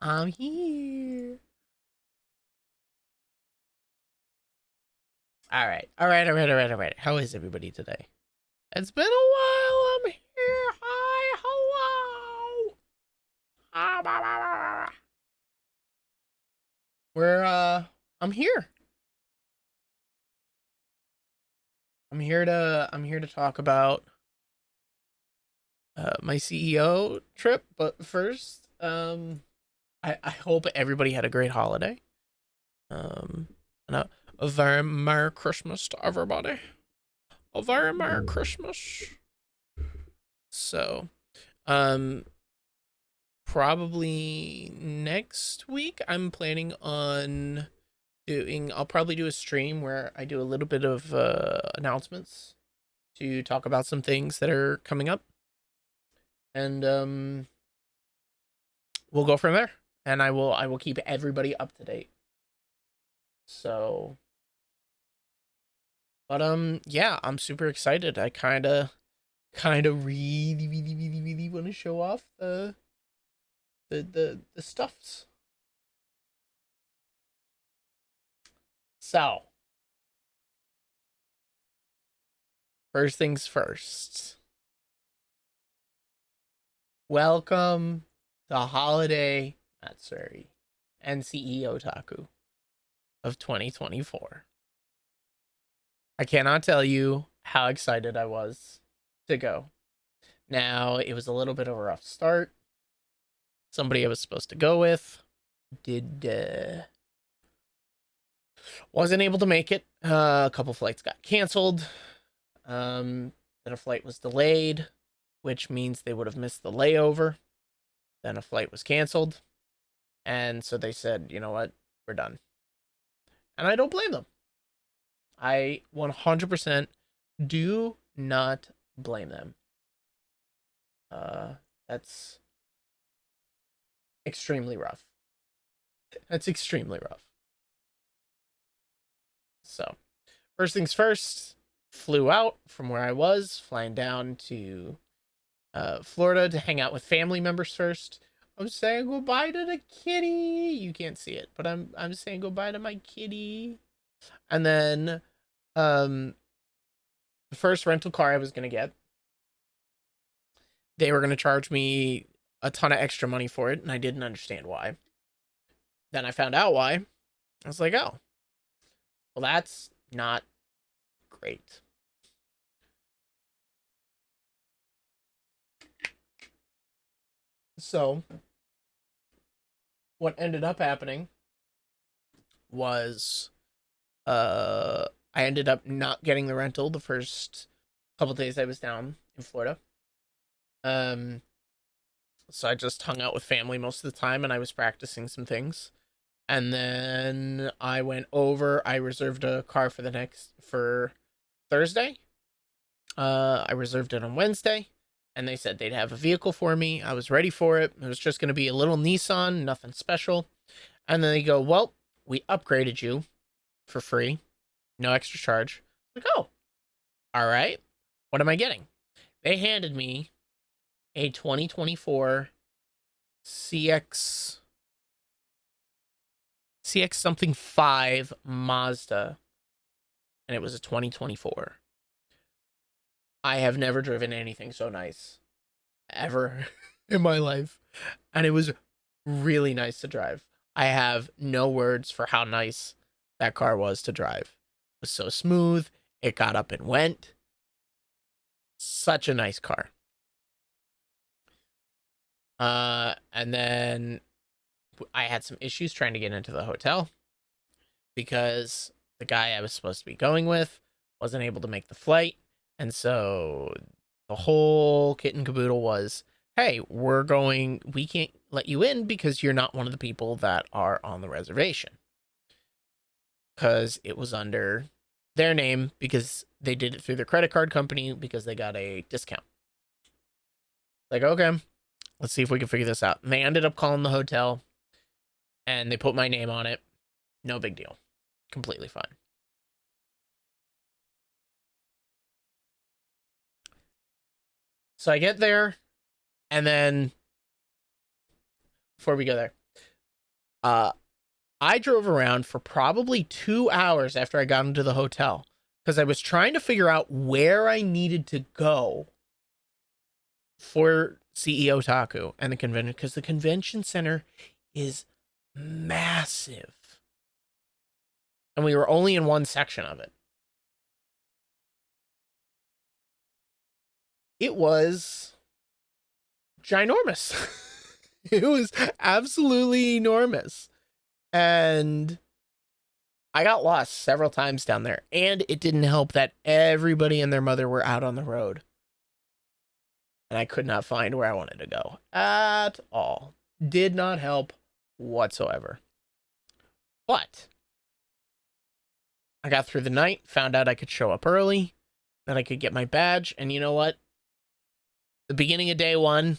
I'm here. All right. How is everybody today? It's been a while. I'm here. Hi, hello. I'm here. I'm here to talk about my CEO trip. But first, I hope everybody had a great holiday. And a very Merry Christmas to everybody. A very Merry Christmas. So, um, probably next week I'm planning on I'll probably do a stream where I do a little bit of announcements to talk about some things that are coming up, and we'll go from there. And I will keep everybody up to date. So, but yeah, I'm super excited. I kind of really want to show off the stuffs. So, first things first. Welcome to holiday, not sorry, and CEOTaku of 2024. I cannot tell you how excited I was to go. Now, it was a little bit of a rough start. Somebody I was supposed to go with did wasn't able to make it. A couple flights got canceled. Then a flight was delayed, which means they would have missed the layover. Then a flight was canceled. And so they said, you know what? We're done. And I don't blame them. I 100% do not blame them. That's extremely rough. That's extremely rough. So, first things first, flew out from where I was, flying down to Florida to hang out with family members first. I'm saying goodbye to the kitty. You can't see it, but I'm saying goodbye to my kitty. And then um the first rental car I was gonna get, they were gonna charge me a ton of extra money for it, and I didn't understand why. Then I found out why. I was like, oh, well, that's not great. So what ended up happening was I ended up not getting the rental the first couple days I was down in Florida. Um so I just hung out with family most of the time and I was practicing some things. And then I went over, I reserved a car for Thursday. I reserved it on Wednesday and they said they'd have a vehicle for me. I was ready for it. It was just going to be a little Nissan, nothing special. And then they go, "Well, we upgraded you for free, no extra charge." I'm like, "Oh, all right. What am I getting?" They handed me a 2024 CX CX something 5 Mazda, and it was a 2024. I have never driven anything so nice ever in my life, and it was really nice to drive. I have no words for how nice that car was to drive. It was so smooth. It got up and went. Such a nice car. And then I had some issues trying to get into the hotel because the guy I was supposed to be going with wasn't able to make the flight. And so the whole kit and caboodle was, hey, we can't let you in because you're not one of the people that are on the reservation. Because it was under their name because they did it through their credit card company because they got a discount. Like, okay, let's see if we can figure this out. And they ended up calling the hotel and they put my name on it. No big deal. Completely fine. So I get there, and then before we go there, uh, I drove around for probably 2 hours after I got into the hotel because I was trying to figure out where I needed to go for CEOTaku and the convention, because the convention center is massive. And we were only in one section of it. It was ginormous. It was absolutely enormous. And I got lost several times down there. And it didn't help that everybody and their mother were out on the road. And I could not find where I wanted to go at all. Did not help whatsoever. But I got through the night, found out I could show up early, that I could get my badge, and you know what? The beginning of day one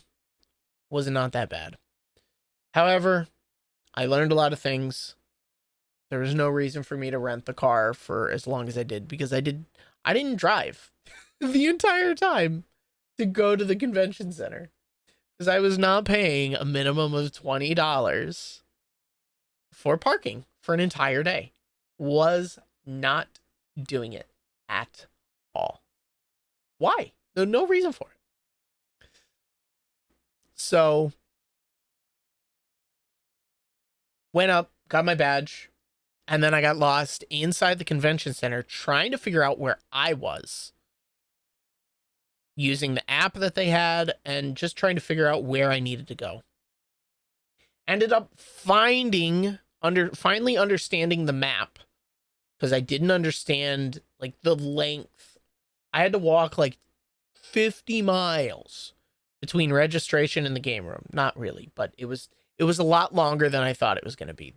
was not that bad. However, I learned a lot of things. There was no reason for me to rent the car for as long as I did, because I didn't drive the entire time to go to the convention center, because I was not paying a minimum of $20 for parking for an entire day. Was not doing it at all. Why? No reason for it. So went up, got my badge, and then I got lost inside the convention center trying to figure out where I was, using the app that they had and just trying to figure out where I needed to go. Ended up finally understanding the map, because I didn't understand like the length. I had to walk like 50 miles between registration and the game room. Not really, but it was a lot longer than I thought it was going to be.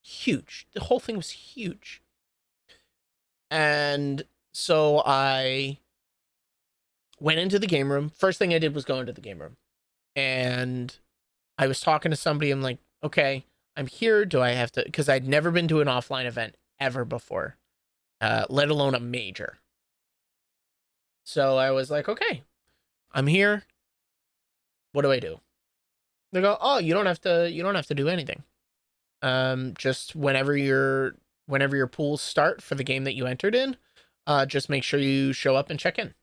Huge. The whole thing was huge. And so I went into the game room. First thing I did was go into the game room. And I was talking to somebody. I'm like, okay, I'm here. Do I have to? Because I'd never been to an offline event ever before, let alone a major. So I was like, okay, I'm here. What do I do? They go, oh, you don't have to do anything. Just whenever your pools start for the game that you entered in, just make sure you show up and check in.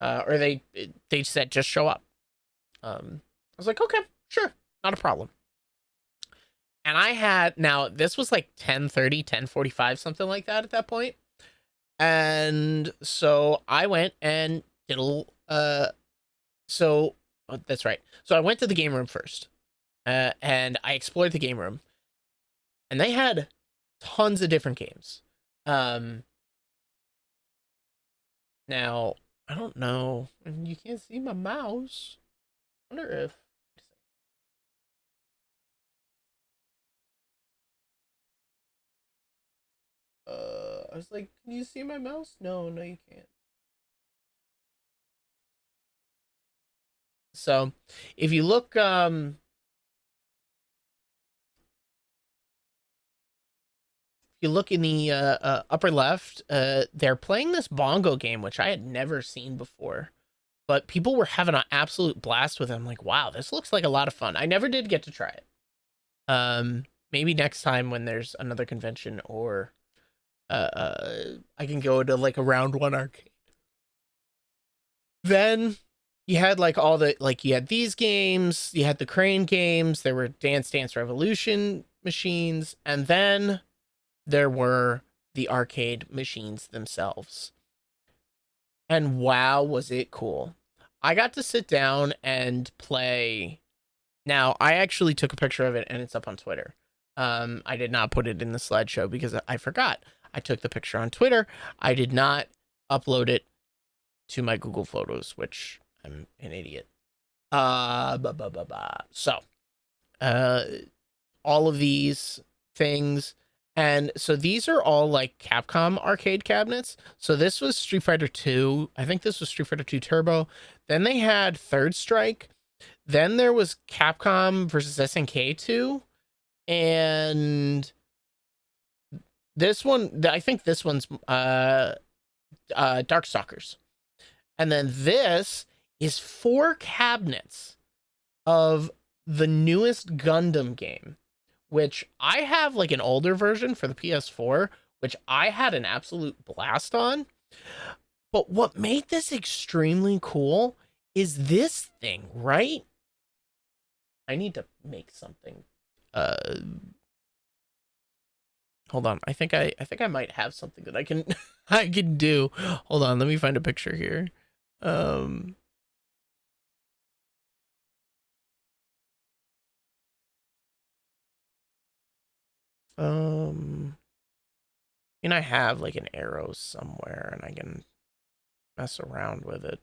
Or they said just show up. I was like, okay, sure, not a problem. And I had, now this was like 10:30, 10:45, something like that at that point. And so I went and did that's right. So I went to the game room first. And I explored the game room. And they had tons of different games. Now, I don't know. And you can't see my mouse. I wonder if I was like, can you see my mouse? No, you can't. So if you look in the upper left, they're playing this bongo game, which I had never seen before, but people were having an absolute blast with it. I'm like, wow, this looks like a lot of fun. I never did get to try it. Maybe next time when there's another convention, or I can go to like a round one arcade. Then you had like all the, like, you had these games, you had the crane games, there were Dance Dance Revolution machines, and then there were the arcade machines themselves. And wow, was it cool. I got to sit down and play. Now, I actually took a picture of it and it's up on Twitter. I did not put it in the slideshow because I forgot. I took the picture on Twitter. I did not upload it to my Google Photos, which I'm an idiot. So, all of these things. And so these are all like Capcom arcade cabinets. So this was Street Fighter 2. I think this was Street Fighter 2 Turbo. Then they had Third Strike. Then there was Capcom versus SNK 2. And this one, I think this one's Darkstalkers. And then this is 4 cabinets of the newest Gundam game, which I have like an older version for the PS4, which I had an absolute blast on. But what made this extremely cool is this thing, right? I need to make something. Uh Hold on. I think I might have something that I can I can do. Hold on, let me find a picture here. Um um I have like an arrow somewhere and I can mess around with it.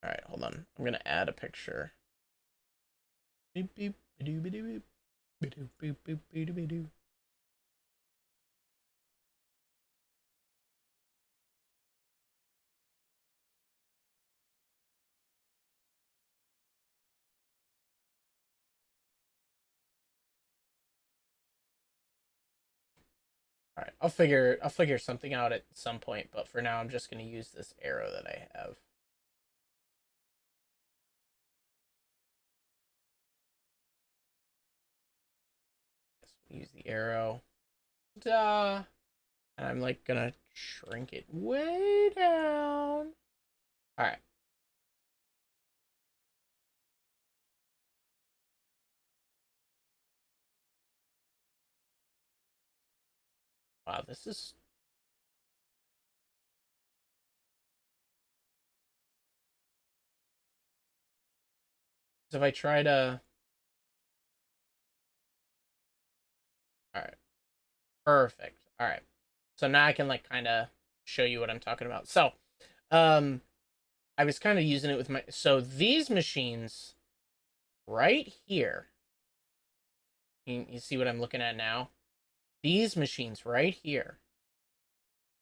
All right, hold on. I'm going to add a picture. Beep beep beep beep beep beep beep beep beep beep beep. All right, I'll figure something out at some point, but for now I'm just going to use this arrow that I have. Use the arrow. Duh. And I'm like gonna shrink it way down. All right. Wow, this is. So if I try to. All right. Perfect. All right. So now I can like kind of show you what I'm talking about. So, um, I was kind of using it with my. So these machines right here. You see what I'm looking at now? These machines right here.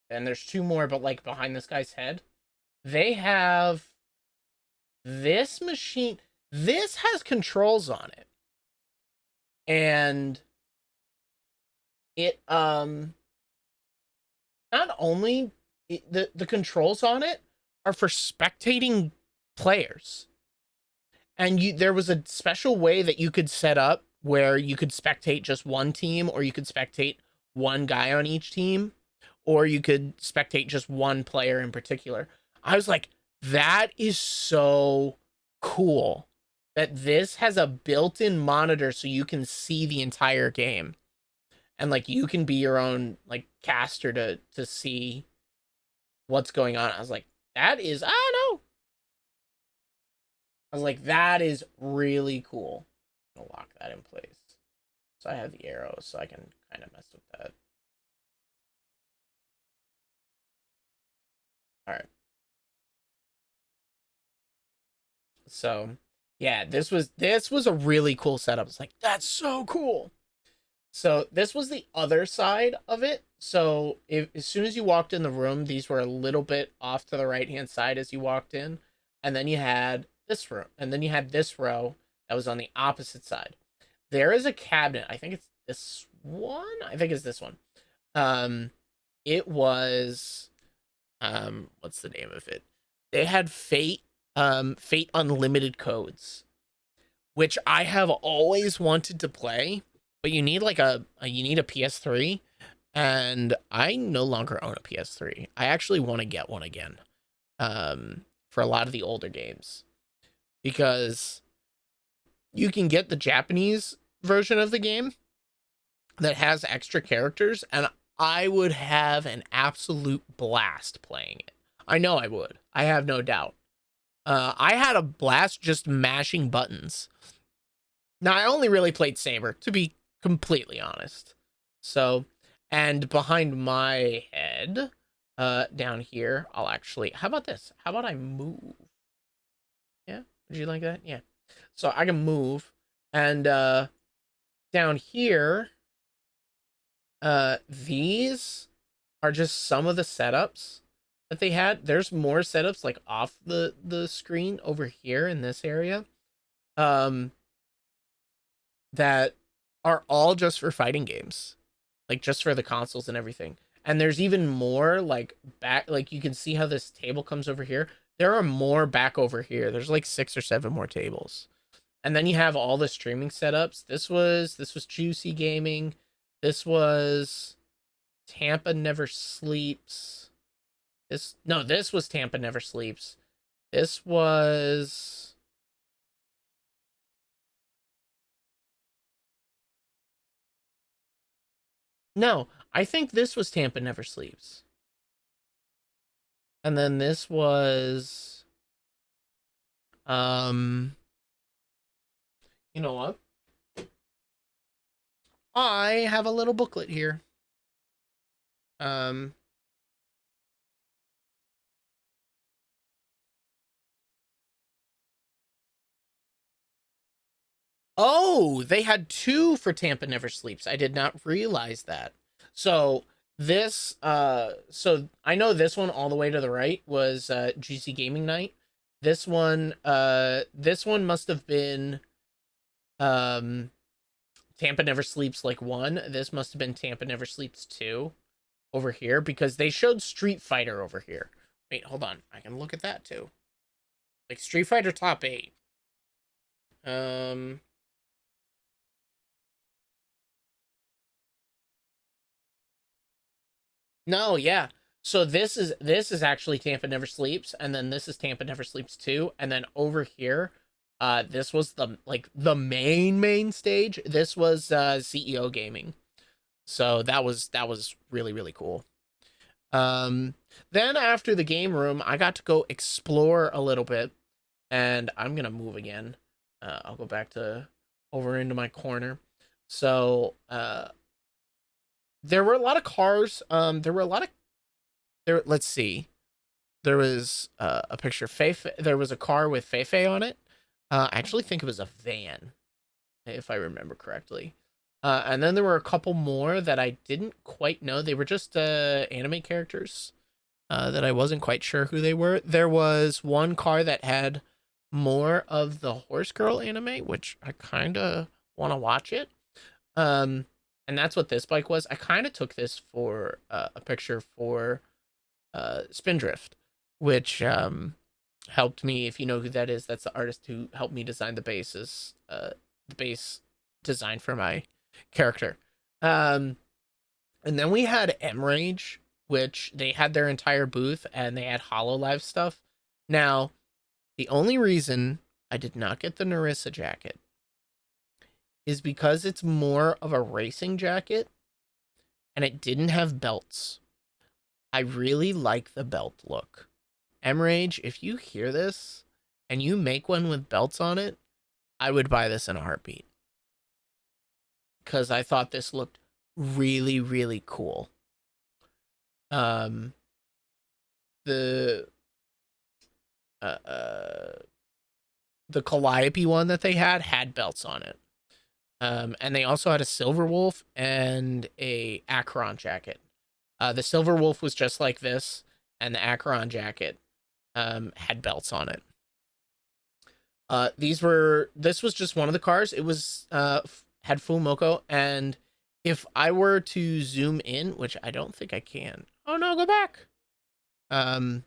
And there's 2 more, but like behind this guy's head. They have this machine. This has controls on it. And it not only the controls on it are for spectating players, and there was a special way that you could set up where you could spectate just one team, or you could spectate one guy on each team, or you could spectate just one player in particular. I was like, that is so cool that this has a built-in monitor so you can see the entire game, and like you can be your own like caster to see what's going on. I was like, that is, I don't know. I was like, that is really cool. I'm gonna lock that in place. So I have the arrows, so I can kind of mess with that. All right. So yeah, this was a really cool setup. It's like, that's so cool. So this was the other side of it. So if as soon as you walked in the room, these were a little bit off to the right hand side as you walked in, and then you had this room, and then you had this row that was on the opposite side. There is a cabinet. I think it's this one. I think it's this one. Um, it was what's the name of it? They had Fate Unlimited codes, which I have always wanted to play, but you need like you need a PS3, and I no longer own a PS3. I actually want to get one again. For a lot of the older games, because you can get the Japanese version of the game that has extra characters, and I would have an absolute blast playing it. I know I would. I have no doubt. I had a blast just mashing buttons. Now, I only really played Saber, to be completely honest. So, and behind my head, down here, I'll actually, how about this? How about I move? Yeah? Would you like that? Yeah. So I can move, and down here, these are just some of the setups that they had. There's more setups like off the screen over here in this area. Um, that are all just for fighting games, like just for the consoles and everything. And there's even more like back, like you can see how this table comes over here. There are more back over here. There's like 6 or 7 more tables. And then you have all the streaming setups. This was Juicy Gaming. This was Tampa Never Sleeps. This was Tampa Never Sleeps. This was no, I think this was Tampa Never Sleeps. And then this was um you know what? I have a little booklet here. Um Oh, they had two for Tampa Never Sleeps. I did not realize that. So so I know this one all the way to the right was GC Gaming Night. This one must have been um Tampa Never Sleeps like 1. This must have been Tampa Never Sleeps 2 over here because they showed Street Fighter over here. Wait, hold on. I can look at that too. Like Street Fighter Top 8. Um No, yeah. So this is actually Tampa Never Sleeps, and then this is Tampa Never Sleeps 2, and then over here, this was the main stage. This was CEO Gaming. So that was really really cool. Um, then after the game room, I got to go explore a little bit, and I'm gonna move again. I'll go back to over into my corner. So there were a lot of cars. There were a lot of there. Let's see. There was a picture of Feifei. There was a car with Feifei on it. I actually think it was a van, if I remember correctly. And then there were a couple more that I didn't quite know. They were just anime characters that I wasn't quite sure who they were. There was one car that had more of the Horse Girl anime, which I kind of want to watch it. Um, and that's what this bike was. I kind of took this for a picture for Spindrift, which helped me. If you know who that is, that's the artist who helped me design the base design for my character. Um, and then we had M-Rage, which they had their entire booth and they had Hololive stuff. Now, the only reason I did not get the Narissa jacket is because it's more of a racing jacket and it didn't have belts. I really like the belt look. M-Rage, if you hear this and you make one with belts on it, I would buy this in a heartbeat. Because I thought this looked really, really cool. Um, the uh, uh the Calliope one that they had belts on it. And they also had a Silver Wolf and a Acheron jacket. The Silver Wolf was just like this, and the Acheron jacket had belts on it. This was just one of the cars. It was had full Moko, and if I were to zoom in, which I don't think I can. Oh no, go back. Um,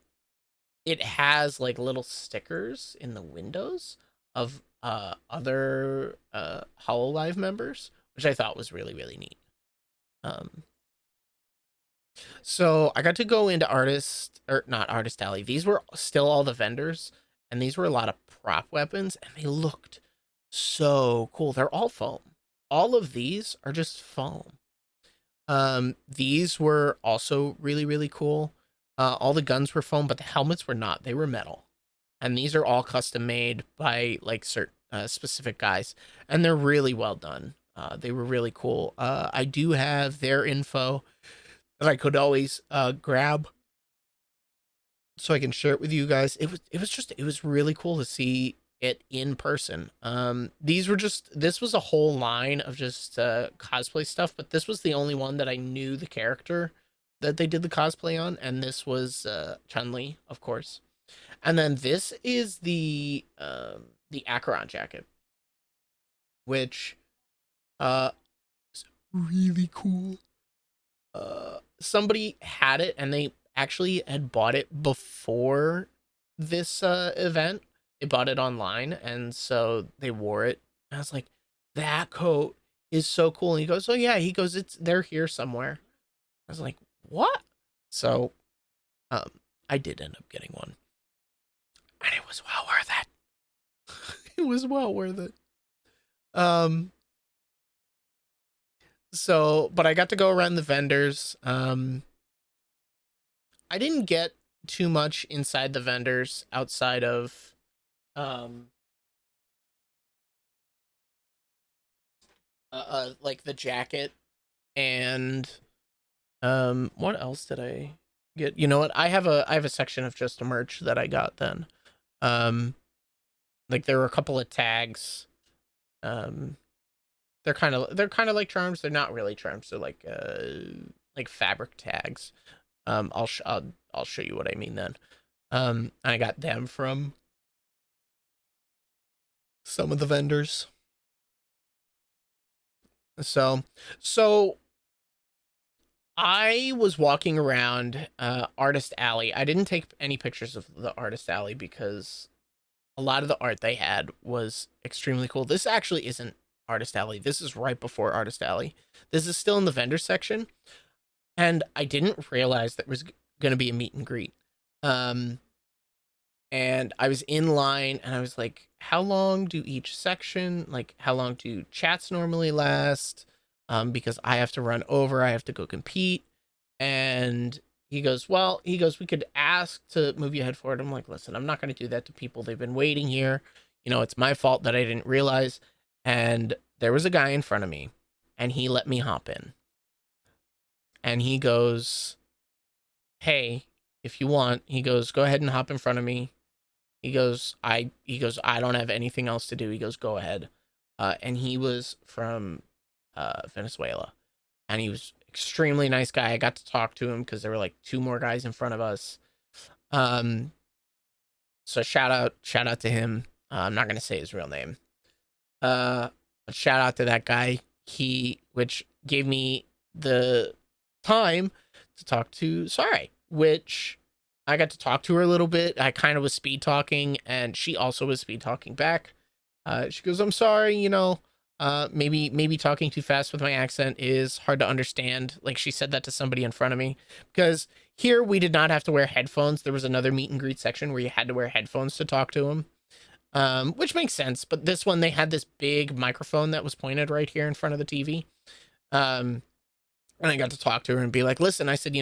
it has like little stickers in the windows of other Hololive members, which I thought was really really neat. Um, so I got to go into artist or not artist alley. These were still all the vendors, and these were a lot of prop weapons, and they looked so cool. They're all foam. All of these are just foam. These were also really really cool. All the guns were foam, but the helmets were not. They were metal, and these are all custom made by like certain specific guys, and they're really well done. They were really cool. I do have their info that I could always grab so I can share it with you guys. It was really cool to see it in person. This was a whole line of just cosplay stuff, but this was the only one that I knew the character that they did the cosplay on, and this was Chun-Li, of course. And then this is the Acheron jacket, which is really cool. Somebody had it, and they actually had bought it before this event. They bought it online, and so they wore it. I was like, that coat is so cool. And he goes, oh yeah, he goes, they're here somewhere. I was like, what? So um I did end up getting one, and it was well worth it. It was well worth it. um so but I got to go around the vendors. I didn't get too much inside the vendors outside of um like the jacket, and what else did I get? You know what? I have a section of just merch that I got then. Um like there were a couple of tags. Um they're kind of like charms. They're not really charms. They're like fabric tags. I'll show you what I mean then. I got them from some of the vendors. So so I was walking around Artist Alley. I didn't take any pictures of the Artist Alley because a lot of the art they had was extremely cool. This actually isn't Artist Alley. This is right before Artist Alley. This is still in the vendor section, and I didn't realize there was going to be a meet and greet. Um, and I was in line, and I was like, how long do each section, like, how long do chats normally last? Because I have to run over, I have to go compete. And he goes, we could ask to move you ahead forward. I'm like, listen, I'm not going to do that to people. They've been waiting here. You know, it's my fault that I didn't realize. And there was a guy in front of me, and he let me hop in. And he goes, hey, if you want, he goes, go ahead and hop in front of me. He goes, I don't have anything else to do. He goes, go ahead. And he was from Venezuela, and he was extremely nice guy. I got to talk to him because there were like two more guys in front of us. Um, so shout out to him. I'm not gonna say his real name. But shout out to that guy. Which gave me the time to talk to Sorry, which I got to talk to her a little bit. I kind of was speed talking, and she also was speed talking back. She goes, I'm sorry, maybe talking too fast with my accent is hard to understand. Like, she said that to somebody in front of me, because here we did not have to wear headphones. There was another meet and greet section where you had to wear headphones to talk to him, which makes sense. But this one, they had this big microphone that was pointed right here in front of the TV. Um, and I got to talk to her and be like, listen, I said,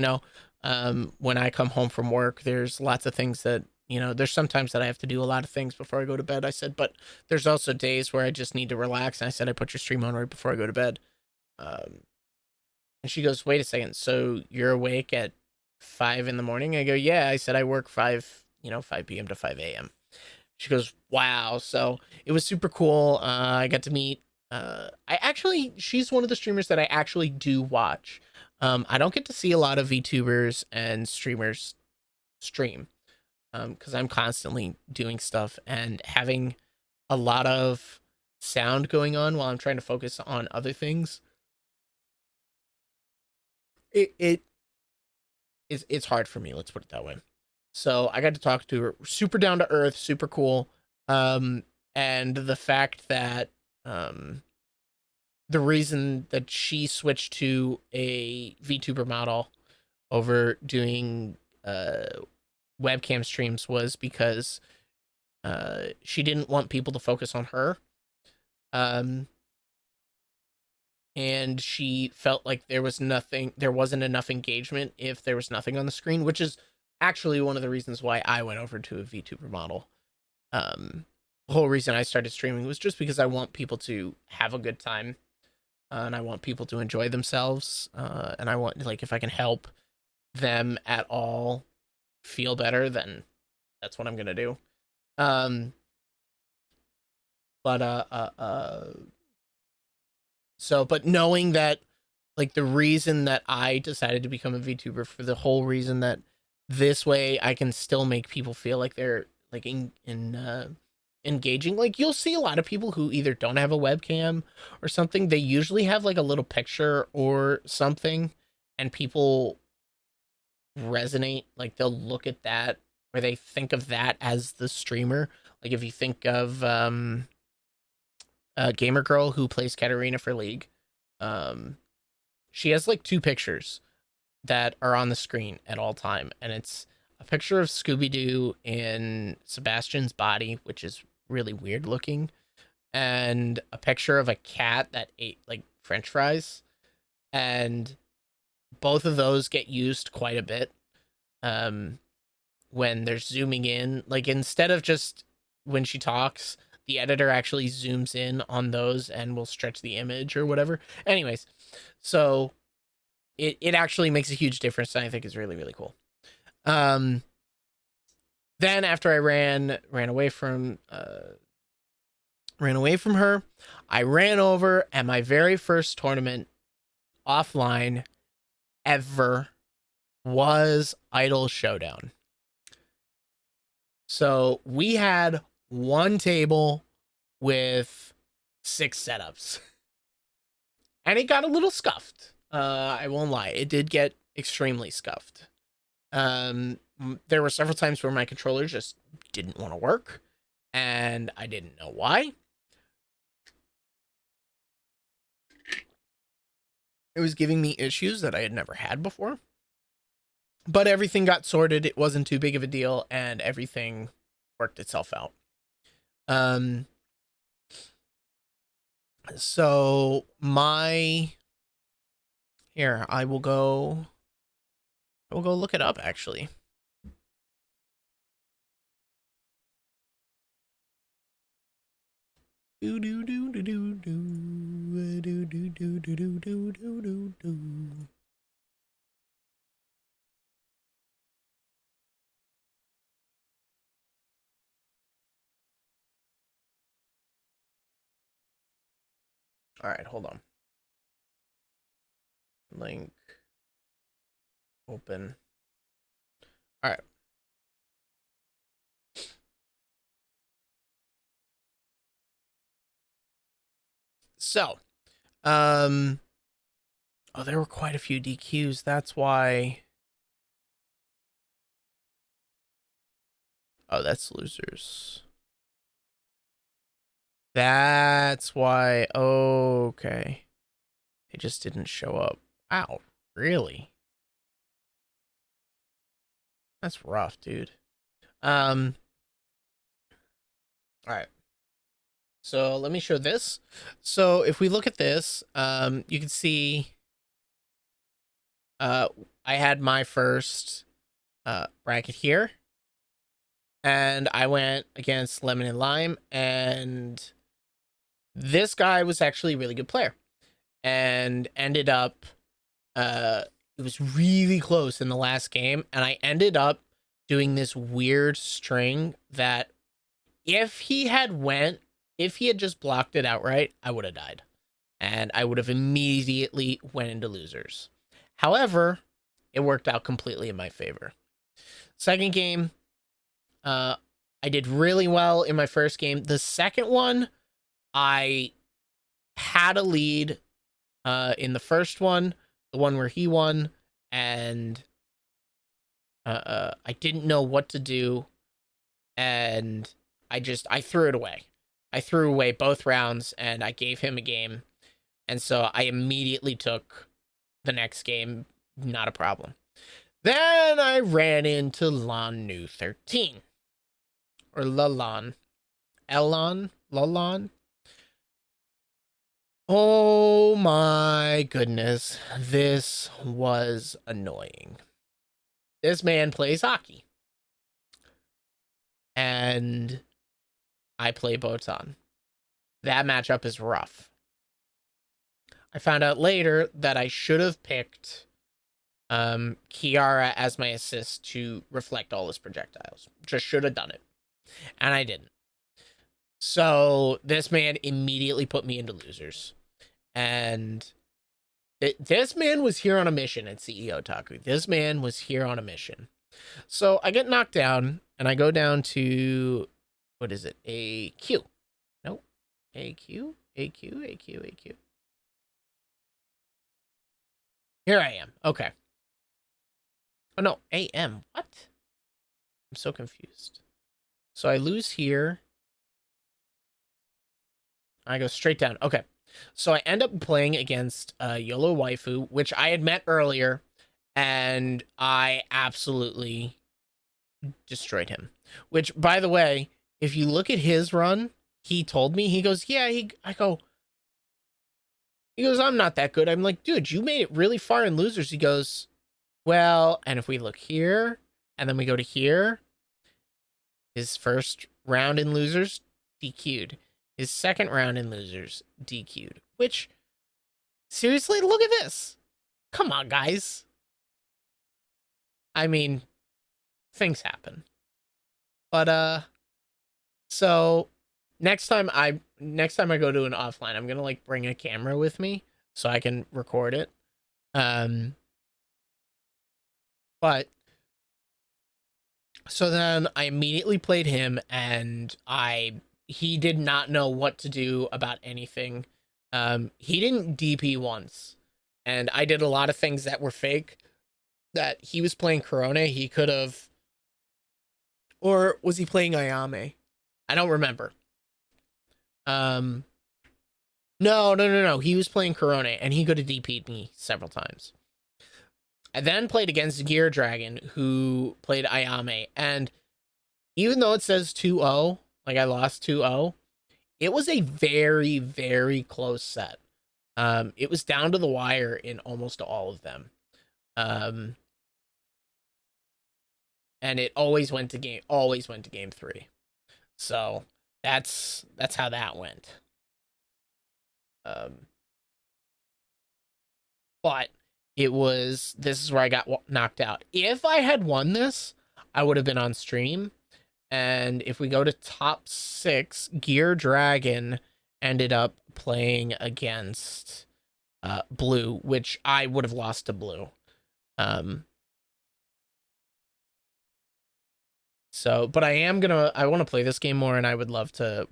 when I come home from work, there's lots of things that, there's sometimes that I have to do a lot of things before I go to bed. I said, but there's also days where I just need to relax. And I said, I put your stream on right before I go to bed. Um, and she goes, wait a second. So you're awake at 5 in the morning? I go, yeah. I said, I work 5 p.m. to 5 a.m. She goes, wow. So it was super cool. I got to meet, she's one of the streamers that I actually do watch. I don't get to see a lot of VTubers and streamers stream, because I'm constantly doing stuff and having a lot of sound going on while I'm trying to focus on other things. It's hard for me. Let's put it that way. So I got to talk to her. Super down to earth, super cool. Um, and the fact that the reason that she switched to a VTuber model over doing webcam streams was because she didn't want people to focus on her. Um, and she felt like there wasn't enough engagement if there was nothing on the screen, which is actually one of the reasons why I went over to a VTuber model. The whole reason I started streaming was just because I want people to have a good time, and I want people to enjoy themselves, and I want, like, if I can help them at all feel better, then that's what I'm gonna do. Um, but but knowing that, like the reason that I decided to become a VTuber, for the whole reason that this way I can still make people feel like they're like engaging. Like you'll see a lot of people who either don't have a webcam or something. They usually have like a little picture or something, and people resonate. Like they'll look at that, or they think of that as the streamer. Like if you think of a gamer girl who plays Katarina for League, um, she has like two pictures that are on the screen at all time, and it's a picture of Scooby Doo in Sebastian's body, which is really weird looking, and a picture of a cat that ate like French fries, and both of those get used quite a bit. Um, when they're zooming in, like instead of just when she talks, the editor actually zooms in on those and will stretch the image or whatever. Anyways, so it actually makes a huge difference, and I think it's really, really cool. Then after I ran away from her, I ran over at my very first tournament offline ever was Idol Showdown. So we had one table with 6 setups, and it got a little scuffed. I won't lie, it did get extremely scuffed. There were several times where my controller just didn't want to work, and I didn't know why. It was giving me issues that I had never had before. But everything got sorted. It wasn't too big of a deal, and everything worked itself out. So here, I will go look it up actually. Do do do do do do do do do do do do do do. All right, hold on. Link open. All right. So, oh, there were quite a few DQs. That's why. Oh, that's losers. That's why. Okay. They just didn't show up. Wow, really? That's rough, dude. All right. So let me show this. So if we look at this, you can see I had my first bracket here, and I went against Lemon and Lime, and this guy was actually a really good player, and ended up it was really close in the last game, and I ended up doing this weird string that if he had just blocked it outright, I would have died, and I would have immediately went into losers. However, it worked out completely in my favor. Second game, I did really well in my first game. The second one, I had a lead in the first one, the one where he won, and I didn't know what to do, and I threw it away. I threw away both rounds, and I gave him a game, and so I immediately took the next game, not a problem. Then I ran into Lon New 13. Or Lalon. Elon? Lalon? Oh my goodness. This was annoying. This man plays hockey. And I play Botan. That matchup is rough. I found out later that I should have picked Kiara as my assist to reflect all his projectiles. Just should have done it. And I didn't. So this man immediately put me into losers. And This man was here on a mission at CEOTaku. This man was here on a mission. So I get knocked down, and I go down to, what is it? A Q. Nope. A Q. Here I am. Okay. Oh no, AM. What? I'm so confused. So I lose here. I go straight down. Okay. So I end up playing against YOLO Waifu, which I had met earlier, and I absolutely destroyed him. Which, by the way, if you look at his run, he told me, he goes, yeah, he goes, I'm not that good. I'm like, dude, you made it really far in losers. He goes, well, and if we look here, and then we go to here, his first round in losers, DQ'd. His second round in losers, DQ'd. Which, seriously, look at this. Come on, guys. I mean, things happen. But, so next time I go to an offline, I'm gonna like bring a camera with me so I can record it. But so then I immediately played him, and he did not know what to do about anything. He didn't DP once, and I did a lot of things that were fake. That he was playing Corona, he could have, or was he playing Ayame? I don't remember. No. He was playing Corona, and he could have DP'd me several times. I then played against Gear Dragon, who played Ayame, and even though it says 2-0, like I lost 2-0, it was a very, very close set. It was down to the wire in almost all of them. And it always went to game 3. So that's how that went. But this is where I got knocked out. If I had won this, I would have been on stream. And if we go to top 6, Gear Dragon ended up playing against Blue, which I would have lost to Blue. So, but I want to play this game more, and I would love to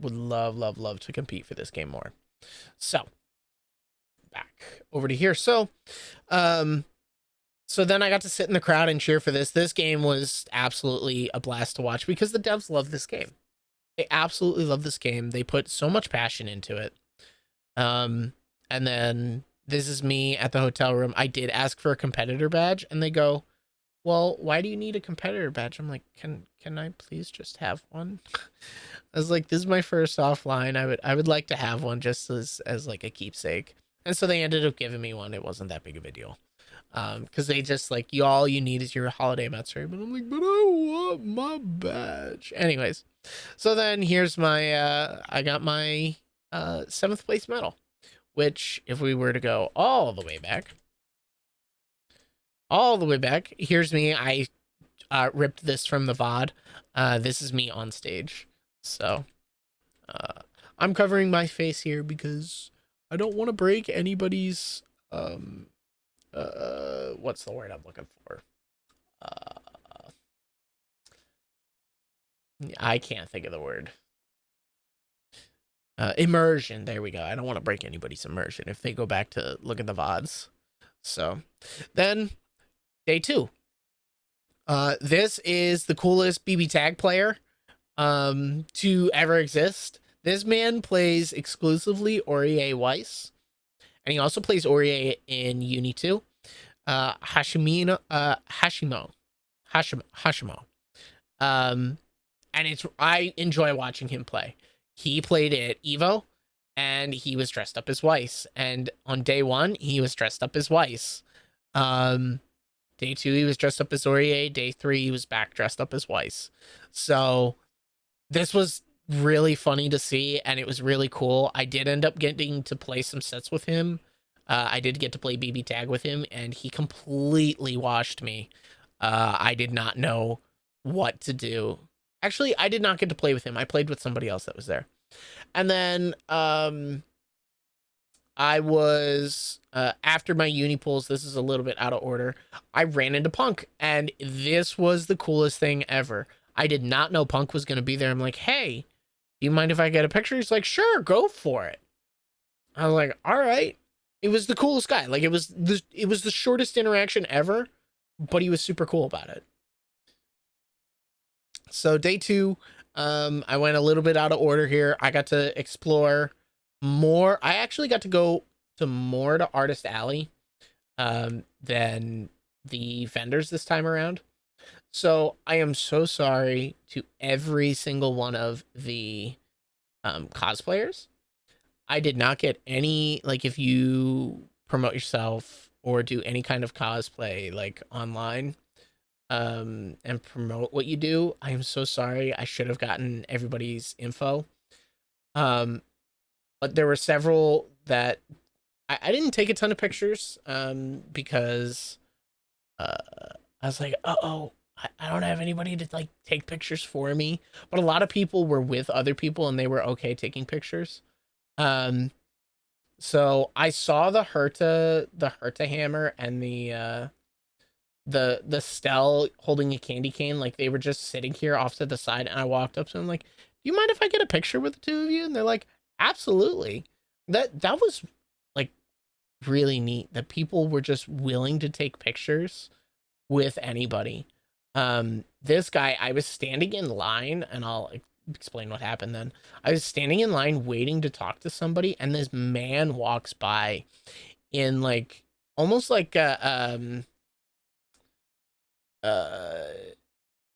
compete for this game more. So, back over to here. So then I got to sit in the crowd and cheer for this. This game was absolutely a blast to watch because the devs love this game. They absolutely love this game. They put so much passion into it. And then this is me at the hotel room. I did ask for a competitor badge, and they go, well, why do you need a competitor badge? I'm like, can I please just have one? I was like, this is my first offline. I would like to have one just as like a keepsake. And so they ended up giving me one. It wasn't that big of a deal. Because they just like, all you need is your holiday Matsuri. But I'm like, but I want my badge. Anyways, so then here's my, I got my 7th place medal, which if we were to go all the way back, here's me. I ripped this from the VOD. This is me on stage. So I'm covering my face here because I don't want to break anybody's what's the word I'm looking for? I can't think of the word. Immersion. There we go. I don't want to break anybody's immersion if they go back to look at the VODs. So then day 2. This is the coolest BB tag player to ever exist. This man plays exclusively Orie Weiss, and he also plays Orie in Uni 2. Hashimo. And I enjoy watching him play. He played at Evo, and he was dressed up as Weiss. And on day 1, he was dressed up as Weiss. Day 2, he was dressed up as Orie. Day 3, he was back dressed up as Weiss. So this was really funny to see, and it was really cool. I did end up getting to play some sets with him. I did get to play BB tag with him, and he completely washed me. I did not know what to do. Actually, I did not get to play with him. I played with somebody else that was there. And then I was after my uni pulls. This is a little bit out of order. I ran into Punk, and this was the coolest thing ever. I did not know Punk was going to be there. I'm like, hey, do you mind if I get a picture? He's like, sure, go for it. I was like, all right. It was the coolest guy. Like, it was the shortest interaction ever, but he was super cool about it. So day 2, I went a little bit out of order here. I got to explore more. I actually got to go to Artist Alley than the vendors this time around. So I am so sorry to every single one of the cosplayers. I did not get any, like, if you promote yourself or do any kind of cosplay like online and promote what you do, I am so sorry. I should have gotten everybody's info. Um but there were several that I didn't take a ton of pictures because uh I was like, oh, I don't have anybody to like take pictures for me. But a lot of people were with other people and they were okay taking pictures. Um so I saw the Herta hammer and the Stell holding a candy cane, like they were just sitting here off to the side, and I walked up to them like, do you mind if I get a picture with the two of you? And they're like, absolutely. That was like really neat that people were just willing to take pictures with anybody. This guy, I was standing in line, and I'll explain what happened then. I was standing in line waiting to talk to somebody, and this man walks by in like almost uh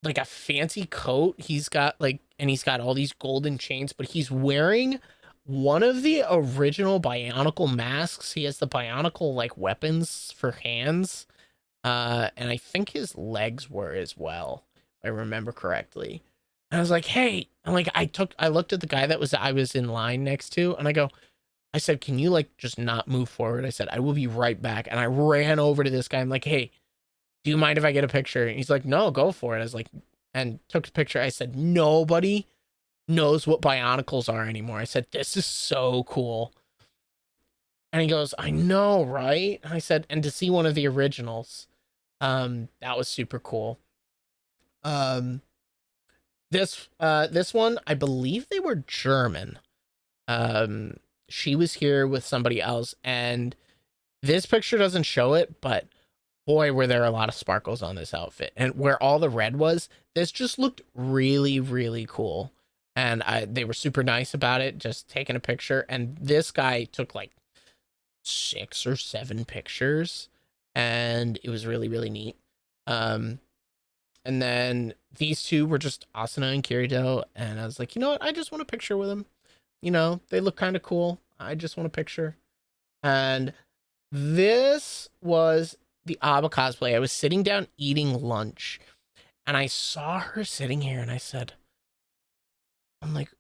like a fancy coat. He's got like, and he's got all these golden chains, but he's wearing one of the original Bionicle masks. He has the Bionicle like weapons for hands. And I think his legs were as well, if I remember correctly. And I was like, hey, I'm like, I looked at the guy I was in line next to, and I said, can you like just not move forward? I said, I will be right back. And I ran over to this guy. I'm like, hey, do you mind if I get a picture? And he's like, no, go for it. I was like, and took the picture. I said, nobody knows what Bionicles are anymore. I said, this is so cool. And he goes, I know, right? And I said, and to see one of the originals, that was super cool. Um, this one, I believe they were German. She was here with somebody else, and this picture doesn't show it, but boy, were there a lot of sparkles on this outfit. And where all the red was, this just looked really, really cool. And they were super nice about it, just taking a picture. And this guy took like 6 or 7 pictures, and it was really, really neat. Um, and then these two were just Asuna and Kirito, and I was like, you know what? I just want a picture with them. You know, they look kind of cool. I just want a picture. And this was the Abba cosplay. I was sitting down eating lunch, and I saw her sitting here, and I'm like,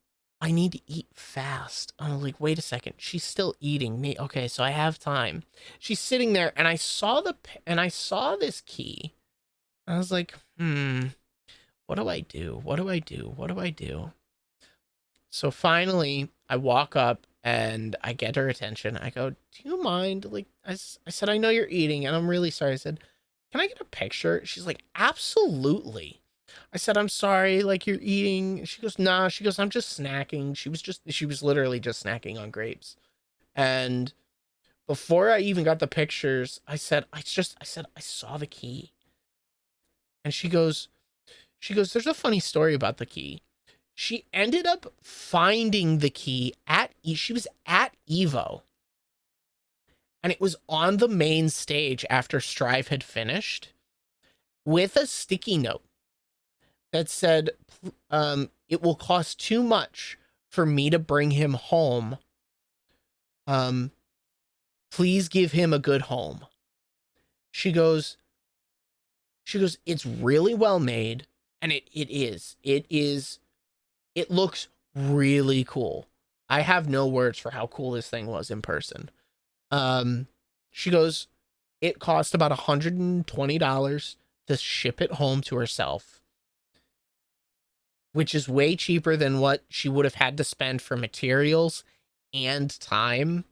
I need to eat fast. I'm like, wait a second, she's still eating me. Okay, so I have time. She's sitting there, and I saw this key. I was like, what do I do? What do I do? What do I do? So finally, I walk up and I get her attention. I go, do you mind? Like, I said, I know you're eating, and I'm really sorry. I said, can I get a picture? She's like, absolutely. I said, I'm sorry, like you're eating. She goes, nah. She goes, I'm just snacking. She was literally just snacking on grapes. And before I even got the pictures, I said, I saw the key. And there's a funny story about the key. She ended up finding the key she was at Evo. And it was on the main stage after Strive had finished with a sticky note that said, it will cost too much for me to bring him home. Please give him a good home. She goes, it's really well made. And it is. It looks really cool. I have no words for how cool this thing was in person. She goes, it cost about $120 to ship it home to herself, which is way cheaper than what she would have had to spend for materials and time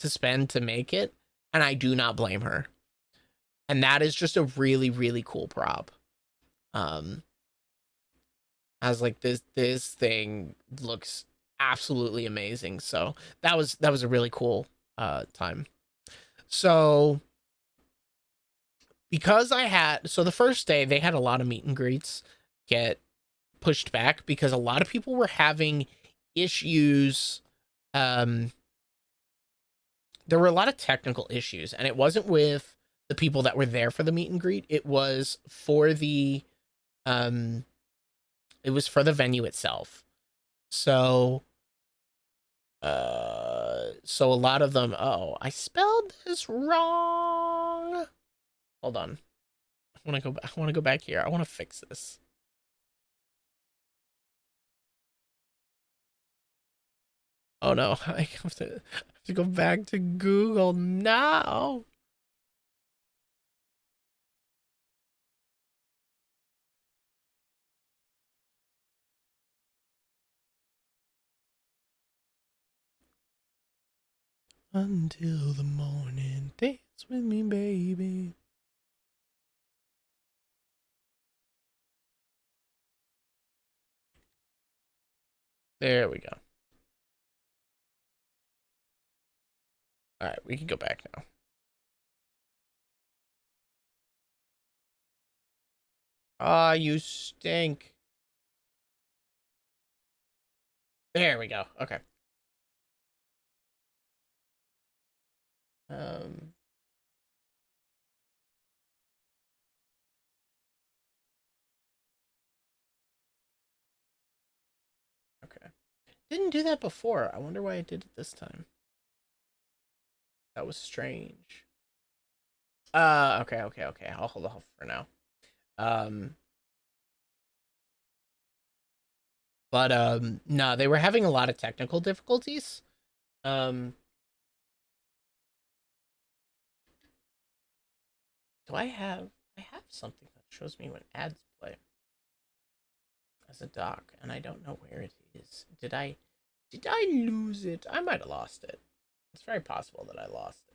to spend to make it, and I do not blame her. And that is just a really, really cool prop. I was like, this thing looks absolutely amazing. So that was a really cool time. So because the first day they had a lot of meet and greets get pushed back because a lot of people were having issues. There were a lot of technical issues, and it wasn't with the people that were there for the meet and greet. It was for the um venue itself. So so a lot of them, oh, I spelled this wrong. Hold on. I want to go back here. I want to fix this. Oh no, I have to go back to Google now. Until the morning, dance with me, baby. There we go. All right, we can go back now. Ah, you stink. There we go. Okay. Um. Okay. Didn't do that before. I wonder why I did it this time. That was strange. Okay. I'll hold off for now. Um, but no, they were having a lot of technical difficulties. Um, do I have something that shows me when ads play as a doc, and I don't know where it is. Did I lose it? I might have lost it. It's very possible that I lost it.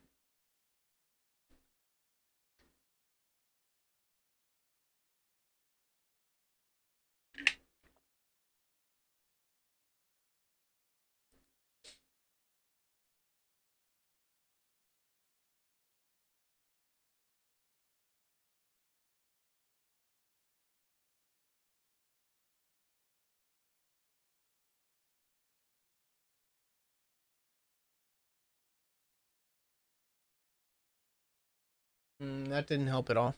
That didn't help at all.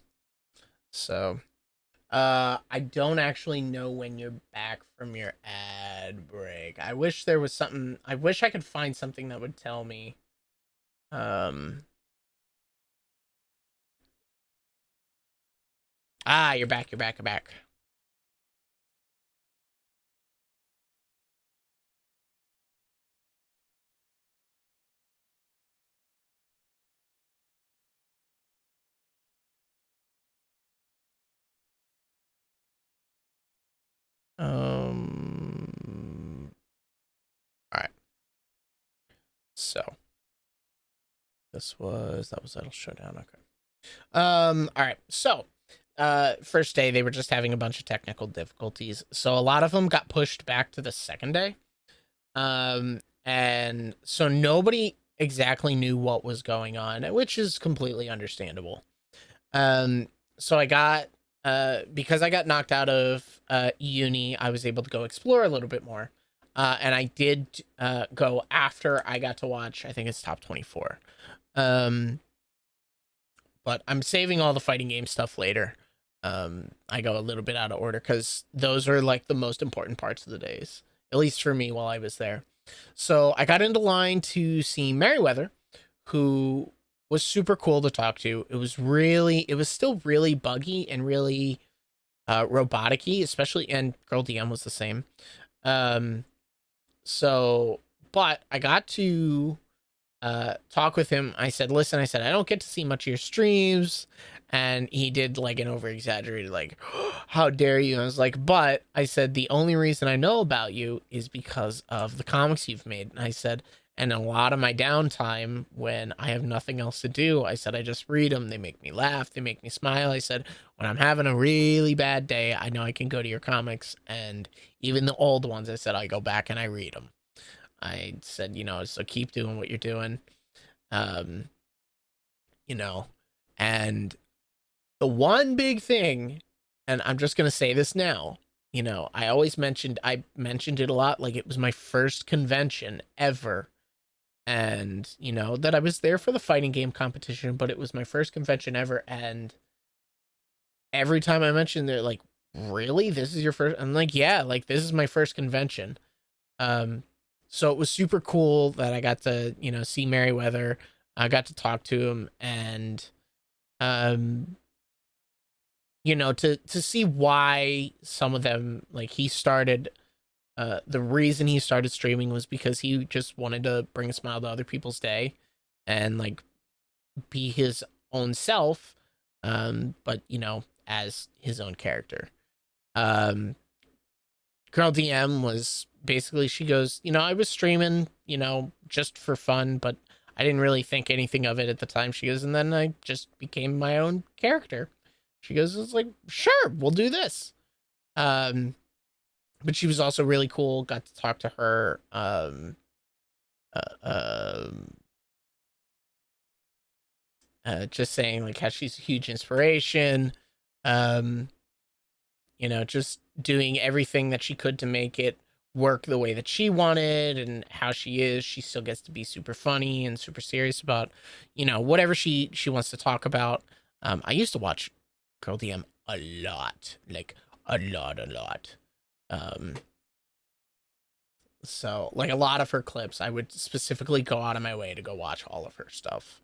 So, I don't actually know when you're back from your ad break. I wish there was something. I wish I could find something that would tell me. Um. Ah, you're back. You're back. You're back. All right. So that was Idle Showdown. Okay. All right. So, first day they were just having a bunch of technical difficulties, so a lot of them got pushed back to the second day. And so nobody exactly knew what was going on, which is completely understandable. Um, so I got because I got knocked out of uni, I was able to go explore a little bit more. And I did go after I got to watch, I think it's top 24. Um, but I'm saving all the fighting game stuff later. I go a little bit out of order because those are like the most important parts of the days, at least for me while I was there. So I got into line to see Merriweather, who was super cool to talk to. It was still really buggy and really robotic-y, especially, and Girl DM was the same. Um, so, but I got to talk with him. I said, listen, I don't get to see much of your streams. And he did like an over exaggerated, like, how dare you? And I was like, but I said, the only reason I know about you is because of the comics you've made. And I said, And a lot of my downtime, when I have nothing else to do, I said I just read them. They make me laugh. They make me smile. I said, when I'm having a really bad day, I know I can go to your comics. And even the old ones, I said, I go back and I read them. I said, so keep doing what you're doing. Um, you know, and the one big thing, and I'm just going to say this now, I mentioned it a lot, like it was my first convention ever. And, that I was there for the fighting game competition, but it was my first convention ever. And every time I mentioned, they're like, really? This is your first? I'm like, yeah, like this is my first convention. Um, so it was super cool that I got to, see Merriweather. I got to talk to him, and um to see why some of them, like, he started, the reason he started streaming was because he just wanted to bring a smile to other people's day and like be his own self, but as his own character. um Girl DM was basically, she goes, I was streaming, just for fun, but I didn't really think anything of it at the time. She goes, and then I just became my own character. She goes, it's like, sure, we'll do this. Um, but she was also really cool. Got to talk to her. Uh, um, just saying like how she's a huge inspiration. Um, just doing everything that she could to make it work the way that she wanted and how she is. She still gets to be super funny and super serious about, whatever she wants to talk about. I used to watch Girl DM a lot, like a lot. Um, so like a lot of her clips, I would specifically go out of my way to go watch all of her stuff.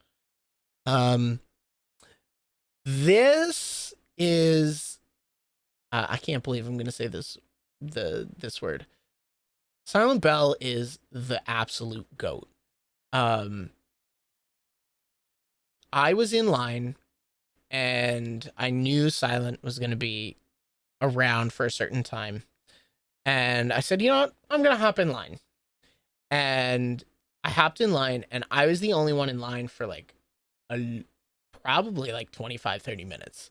Um, this is, I can't believe I'm gonna say this word. Silent Bell is the absolute goat. Um, I was in line and I knew Silent was gonna be around for a certain time, and I said, you know what, I'm gonna hop in line. And I hopped in line, and I was the only one in line for like a probably like 25, 30 minutes.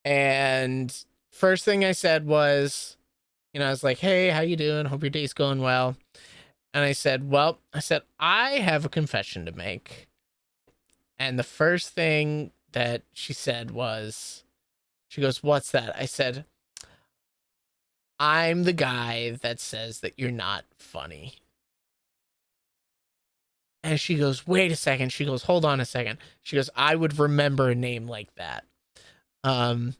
And first thing I said was, I was like, hey, how you doing? Hope your day's going well. And I said, well, I have a confession to make. And the first thing that she said was, she goes, what's that? I said, I'm the guy that says that you're not funny. And she goes, wait a second. She goes, hold on a second. She goes, I would remember a name like that. Um,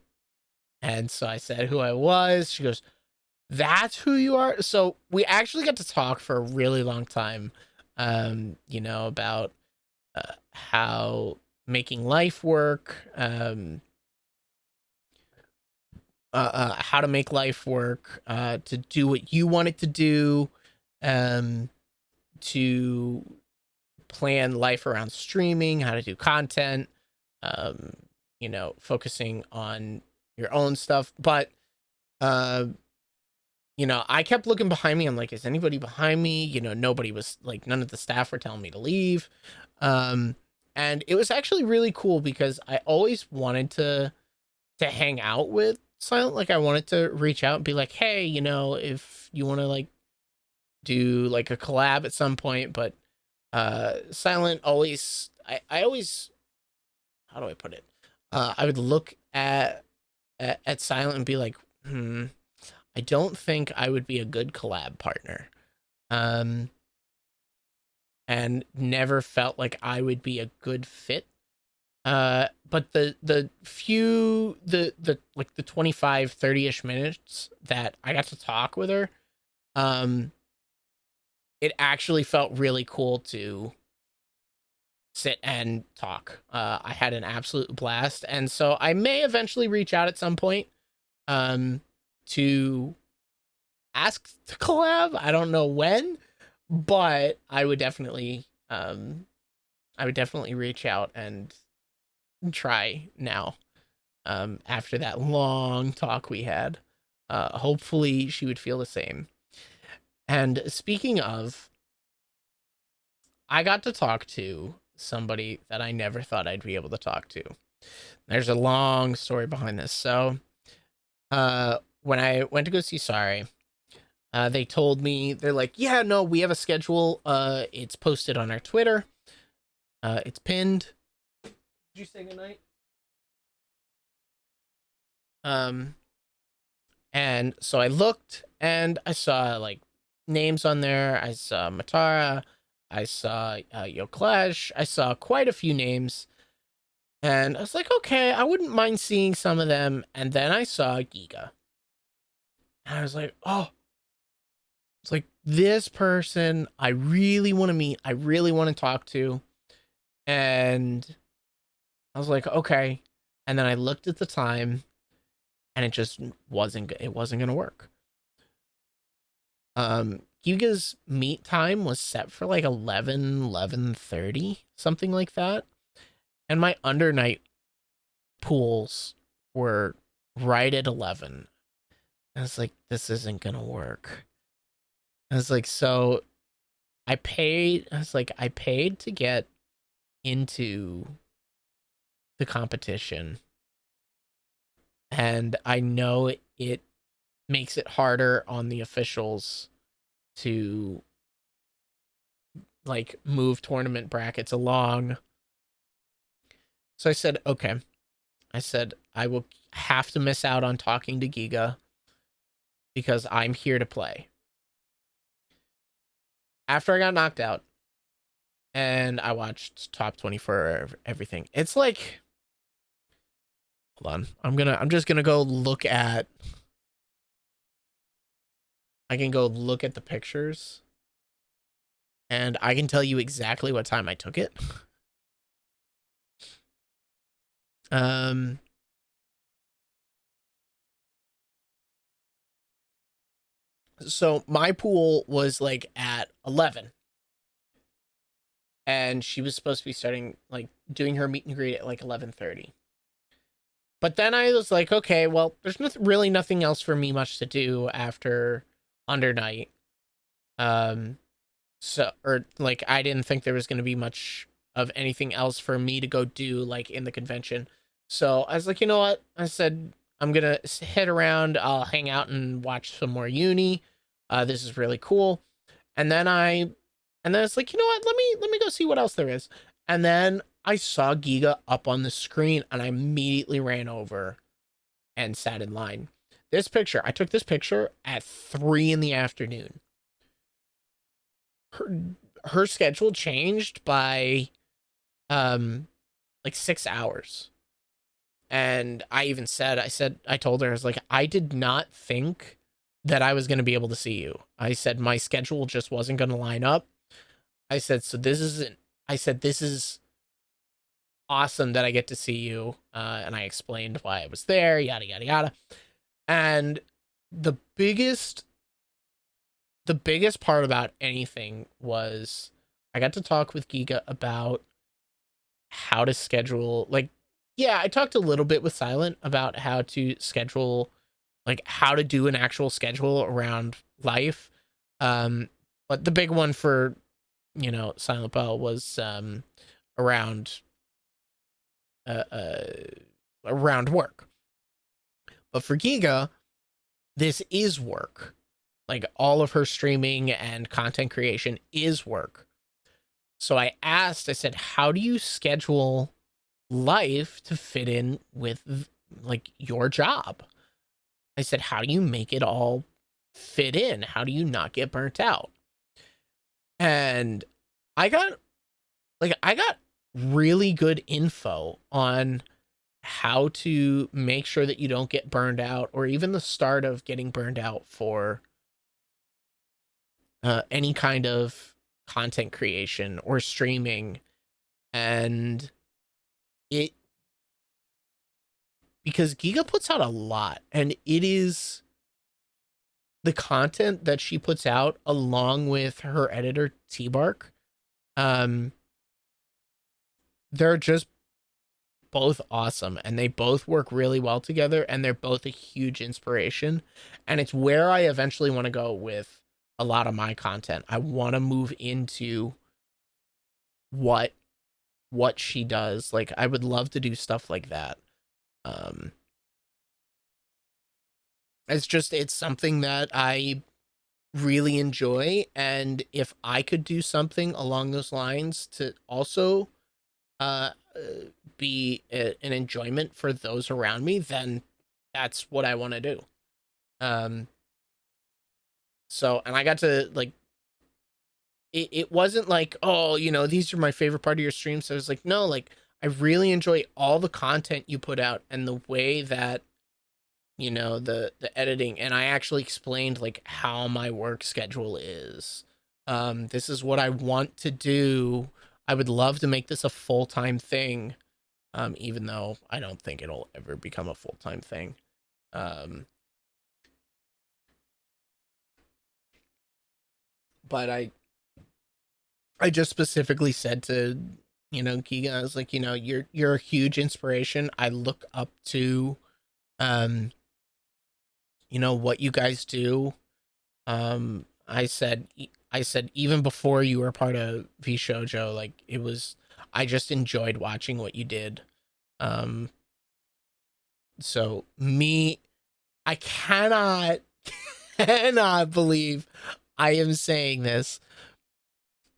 and so I said who I was. She goes, that's who you are. So we actually got to talk for a really long time, about how making life work, how to make life work, to do what you want it to do, um, to plan life around streaming, how to do content, um, focusing on your own stuff. But, uh, I kept looking behind me. I'm like, is anybody behind me? Nobody was like, none of the staff were telling me to leave. Um, and it was actually really cool because I always wanted to hang out with Silent. Like I wanted to reach out and be like, hey, if you want to like do like a collab at some point. But Silent always, I always, how do I put it? I would look at Silent and be like, I don't think I would be a good collab partner. Um, and never felt like I would be a good fit. But the few, the like the 25, 30-ish minutes that I got to talk with her, um, it actually felt really cool to sit and talk. I had an absolute blast. And so I may eventually reach out at some point, um, to ask to collab. I don't know when, but I would definitely reach out and try now, after that long talk we had. Hopefully she would feel the same. And speaking of, I got to talk to somebody that I never thought I'd be able to talk to. There's a long story behind this. So, when I went to go see Sorry, they told me, they're like, yeah, no, we have a schedule. It's posted on our Twitter. It's pinned. Did you say goodnight? Um, and so I looked and I saw like names on there. I saw Matara. I saw Yo Clash. I saw quite a few names. And I was like, okay, I wouldn't mind seeing some of them. And then I saw Giga. And I was like, oh, it's like this person I really want to meet. I really want to talk to. And I was like, okay. And then I looked at the time and it wasn't going to work. Giga's meet time was set for like 11:30, something like that. And my undernight pools were right at 11. I was like, this isn't going to work. I was like, so I paid to get into the competition. And I know it makes it harder on the officials to like move tournament brackets along. So I said, okay. I said, I will have to miss out on talking to Giga because I'm here to play. After I got knocked out and I watched top 20 for everything, it's like, hold on. I'm just gonna go look at, I can go look at the pictures and I can tell you exactly what time I took it. So my pool was like at 11 and she was supposed to be starting like doing her meet and greet at like 11:30. But then I was like, okay, well, there's really nothing else for me much to do after under night. So or like I didn't think there was going to be much of anything else for me to go do like in the convention. So I was like, you know what? I said I'm going to head around, I'll hang out and watch some more uni. This is really cool. And then it's like, you know what? Let me go see what else there is. And then I saw Giga up on the screen and I immediately ran over and sat in line. I took this picture at 3 in the afternoon. Her schedule changed by like 6 hours. And I told her, I was like, I did not think that I was going to be able to see you. I said my schedule just wasn't going to line up. I said, so this is awesome that I get to see you. And I explained why I was there, yada, yada, yada. And the biggest part about anything was I got to talk with Giga about how to schedule, like, yeah, I talked a little bit with Silent about how to schedule, like how to do an actual schedule around life. But the big one for, Silent Bell was around uh, uh around work. But for Giga, this is work. Like all of her streaming and content creation is work. So I said, how do you schedule life to fit in with like your job? I said, how do you make it all fit in? How do you not get burnt out? And I got I got really good info on how to make sure that you don't get burned out or even the start of getting burned out for any kind of content creation or streaming. And it, because Giga puts out a lot and it is the content that she puts out along with her editor T-Bark, they're just both awesome and they both work really well together and they're both a huge inspiration. And it's where I eventually want to go with a lot of my content. I want to move into what she does. Like, I would love to do stuff like that. Um, it's something that I really enjoy, and if I could do something along those lines to also uh, uh, be an enjoyment for those around me, then that's what I want to do. Um, so, and I got to like, it wasn't like, oh, these are my favorite part of your streams. So I was like, no, like, I really enjoy all the content you put out and the way that, the editing. And I actually explained like how my work schedule is. This is what I want to do. I would love to make this a full-time thing. Even though I don't think it'll ever become a full-time thing. Um, but I just specifically said to, Keegan, I was like, you're a huge inspiration. I look up to, um, what you guys do. I said even before you were part of V Shoujo, like, I just enjoyed watching what you did. Um, so I cannot believe I am saying this,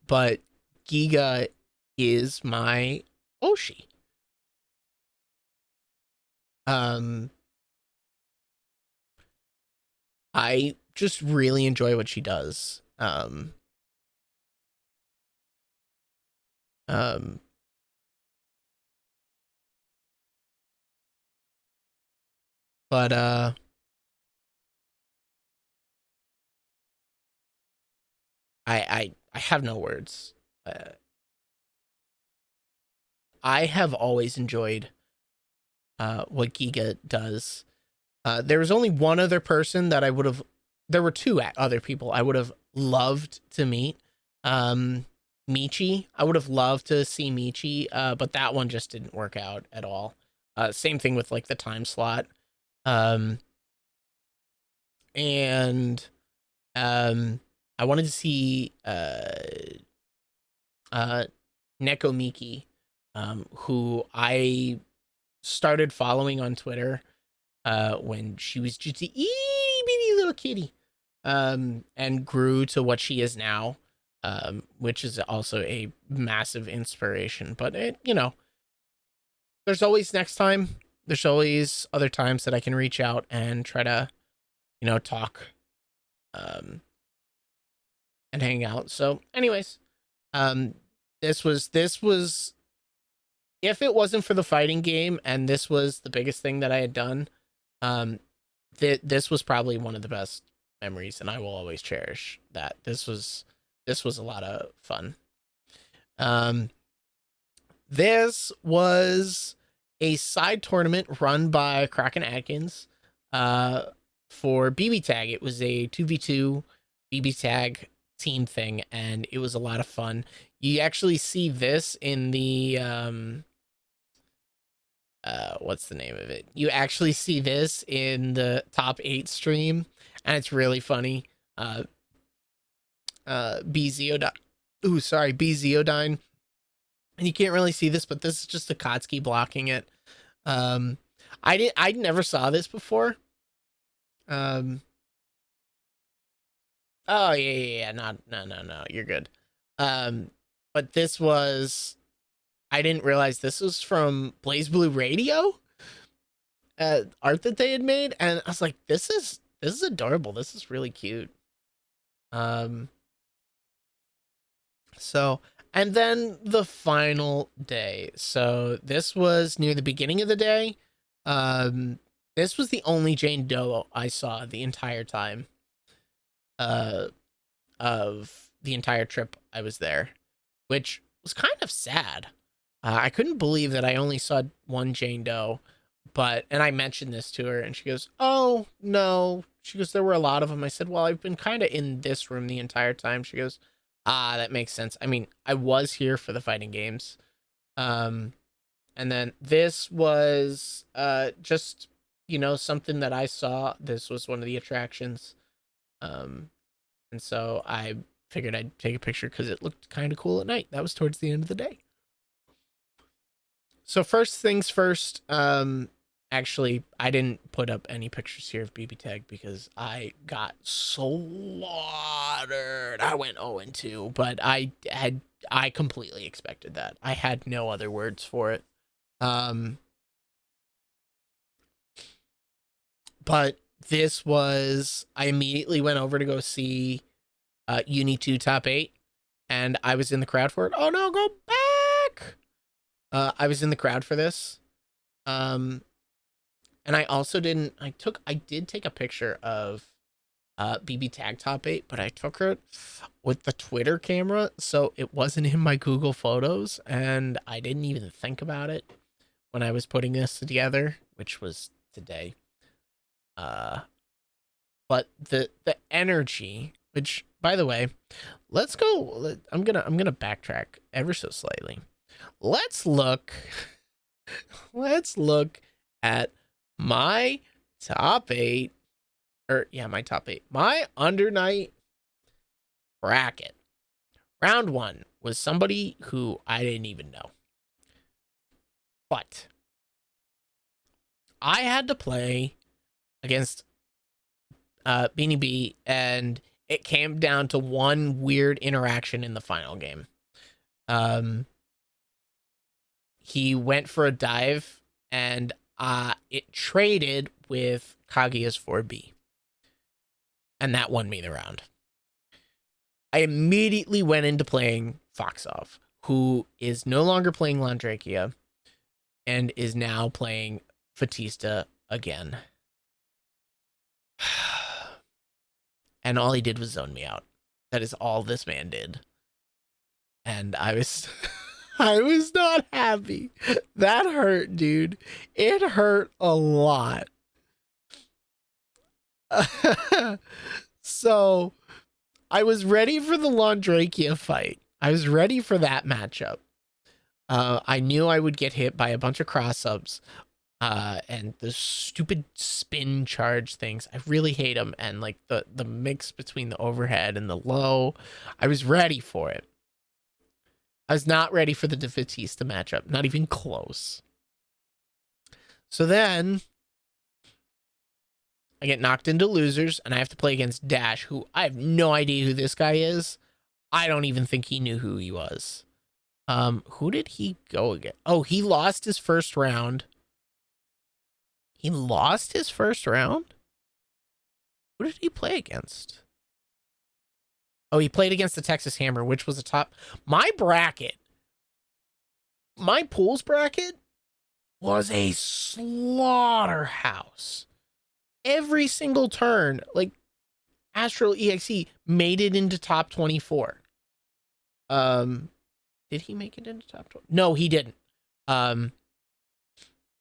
but Giga is my Oshi. Um, I just really enjoy what she does. Um, but I have no words. I have always enjoyed what Giga does. There was only one other person that I would have. There were two other people I would have loved to meet. Um, Michi, I would have loved to see Michi, but that one just didn't work out at all. Same thing with like the time slot. Um, and I wanted to see uh Neko Miki, who I started following on Twitter when she was just a itty bitty little kitty, and grew to what she is now, which is also a massive inspiration. But there's always next time. There's always other times that I can reach out and try to, talk, um, and hang out. So, anyways, um, this was if it wasn't for the fighting game and this was the biggest thing that I had done, um, this was probably one of the best memories, and I will always cherish that. This was a lot of fun. Um, this was a side tournament run by Kraken Atkins, uh, for BB Tag. It was a 2v2 BB Tag team thing, and it was a lot of fun. You actually see this in the what's the name of it? You actually see this in the top 8 stream, and it's really funny. Uh BZO BZOdyne. And you can't really see this, but this is just a Kotsky blocking it. Um I never saw this before. Um oh yeah. Not no, you're good. Um but this was I didn't realize this was from Blaze Blue Radio, art that they had made, and I was like, this is adorable. This is really cute. Um, so and then the final day. So this was near the beginning of the day. Um, this was the only Jane Doe I saw the entire time. Uh, of the entire trip I was there, which was kind of sad. I couldn't believe that I only saw one Jane Doe, and I mentioned this to her, and she goes, "Oh no." She goes, "There were a lot of them." I said, "Well, I've been kind of in this room the entire time." She goes, "Ah, that makes sense. I mean, I was here for the fighting games." Um, and then this was just something that I saw. This was one of the attractions. Um, and so I figured I'd take a picture because it looked kind of cool at night. That was towards the end of the day. So first things first, actually, I didn't put up any pictures here of BB Tag because I got slaughtered. I went 0-2, but I completely expected that. I had no other words for it. But this was, I immediately went over to go see Uni 2 Top 8, and I was in the crowd for it. Oh no, go back! I was in the crowd for this. And I also did take a picture of BB Tag Top 8, but I took it with the Twitter camera, so it wasn't in my Google Photos, and I didn't even think about it when I was putting this together, which was today. But the energy, which, by the way, let's go. I'm gonna backtrack ever so slightly. Let's look at my top 8, my top 8, my under night bracket. Round 1 was somebody who I didn't even know, but I had to play against Beanie B, and it came down to one weird interaction in the final game. He went for a dive, and it traded with Kaguya's 4B, and that won me the round. I immediately went into playing Foxov, who is no longer playing Landrakia, and is now playing Fatista again. And all he did was zone me out. That is all this man did. And I was I was not happy. That hurt, dude. It hurt a lot. So I was ready for the Landrakia fight. I was ready for that matchup. I knew I would get hit by a bunch of cross-ups. And the stupid spin charge things, I really hate them. And like the mix between the overhead and the low, I was ready for it. I was not ready for the Batista matchup, not even close. So then I get knocked into losers, and I have to play against Dash, who I have no idea who this guy is. I don't even think he knew who he was. Who did he go against? Oh, he lost his first round. He lost his first round? Who did he play against? Oh, he played against the Texas Hammer, which was a top. My bracket, my pools bracket was a slaughterhouse. Every single turn, like Astral EXE made it into top 24. Did he make it into top 20? No, he didn't.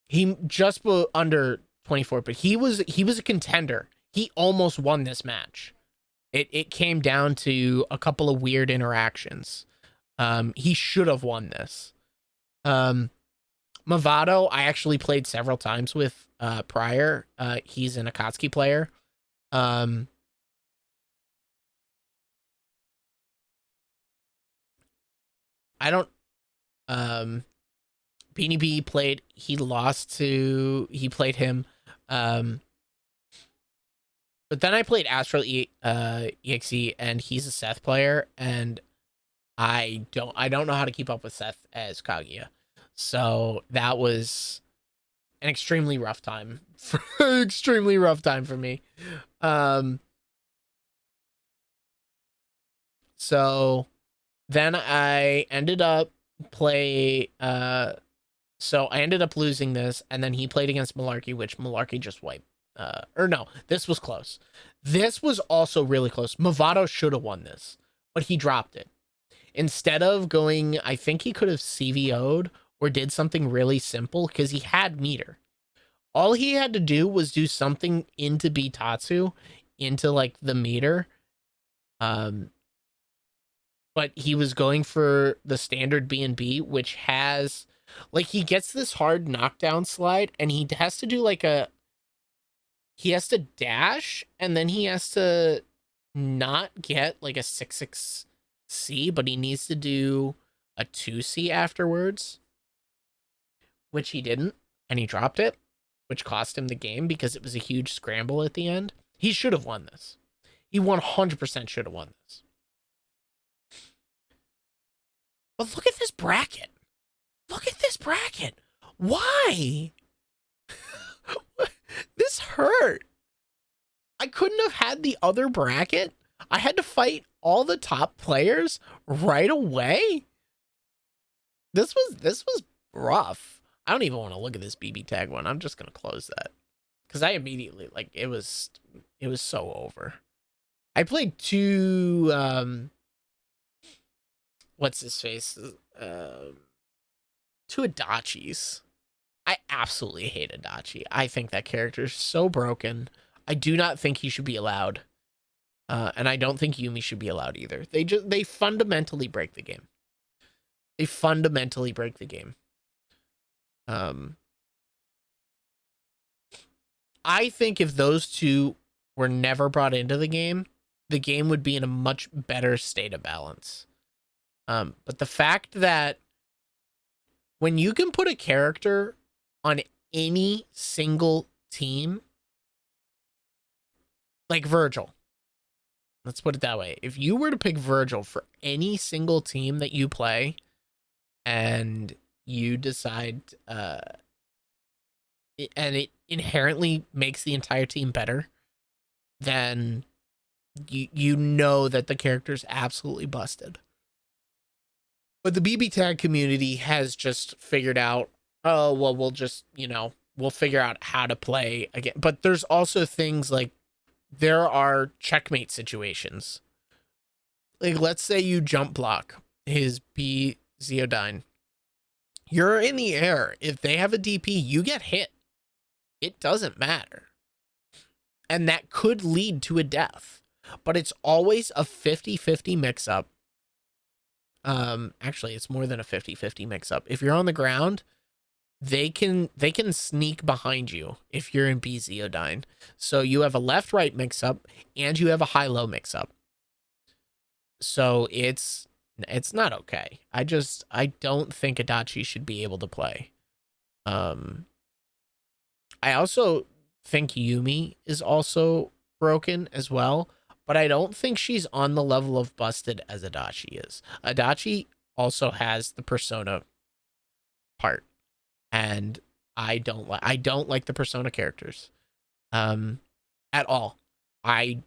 He just under 24, but he was a contender. He almost won this match. It came down to a couple of weird interactions. He should have won this. Mavado, I actually played several times with prior. He's an Akatsuki player. I don't Beanie B played, he played him. But then I played Astral EXE, and he's a Seth player, and I don't know how to keep up with Seth as Kaguya. So that was an extremely rough time. Extremely rough time for me. So then I ended up so I ended up losing this, and then he played against Malarkey, which Malarkey just wiped. Or no, this was close. This was also really close. Mavado should have won this, but he dropped it. Instead of going, I think he could have CVO'd or did something really simple because he had meter. All he had to do was do something into Bitatsu, into like the meter. But he was going for the standard B&B, which has, like, he gets this hard knockdown slide, and he has to do like he has to dash, and then he has to not get like a 6-6C, but he needs to do a 2C afterwards, which he didn't, and he dropped it, which cost him the game because it was a huge scramble at the end. He should have won this. He 100% should have won this. But look at this bracket. Look at this bracket. Why? This hurt. I couldn't have had the other bracket. I had to fight all the top players right away. This was rough. I don't even want to look at this BB tag one. I'm just gonna close that because I immediately like it was so over. I played two what's his face two Adachis. I absolutely hate Adachi. I think that character is so broken. I do not think he should be allowed. And I don't think Yumi should be allowed either. They fundamentally break the game. They fundamentally break the game. I think if those two were never brought into the game would be in a much better state of balance. But the fact that when you can put a character on any single team, like Virgil, let's put it that way. If you were to pick Virgil for any single team that you play and you decide, and it inherently makes the entire team better, then you know that the character's absolutely busted. But the BB tag community has just figured out, oh, well, we'll just, we'll figure out how to play again. But there's also things like there are checkmate situations. Like, let's say you jump block his B Zeodine. You're in the air. If they have a DP, you get hit. It doesn't matter. And that could lead to a death. But it's always a 50-50 mix-up. Actually, it's more than a 50-50 mix-up. If you're on the ground, they can sneak behind you if you're in B Zeodine. So you have a left-right mix-up, and you have a high-low mix-up. So it's not okay. I don't think Adachi should be able to play. I also think Yumi is also broken as well, but I don't think she's on the level of busted as Adachi is. Adachi also has the persona part, and I don't like the persona characters at all. I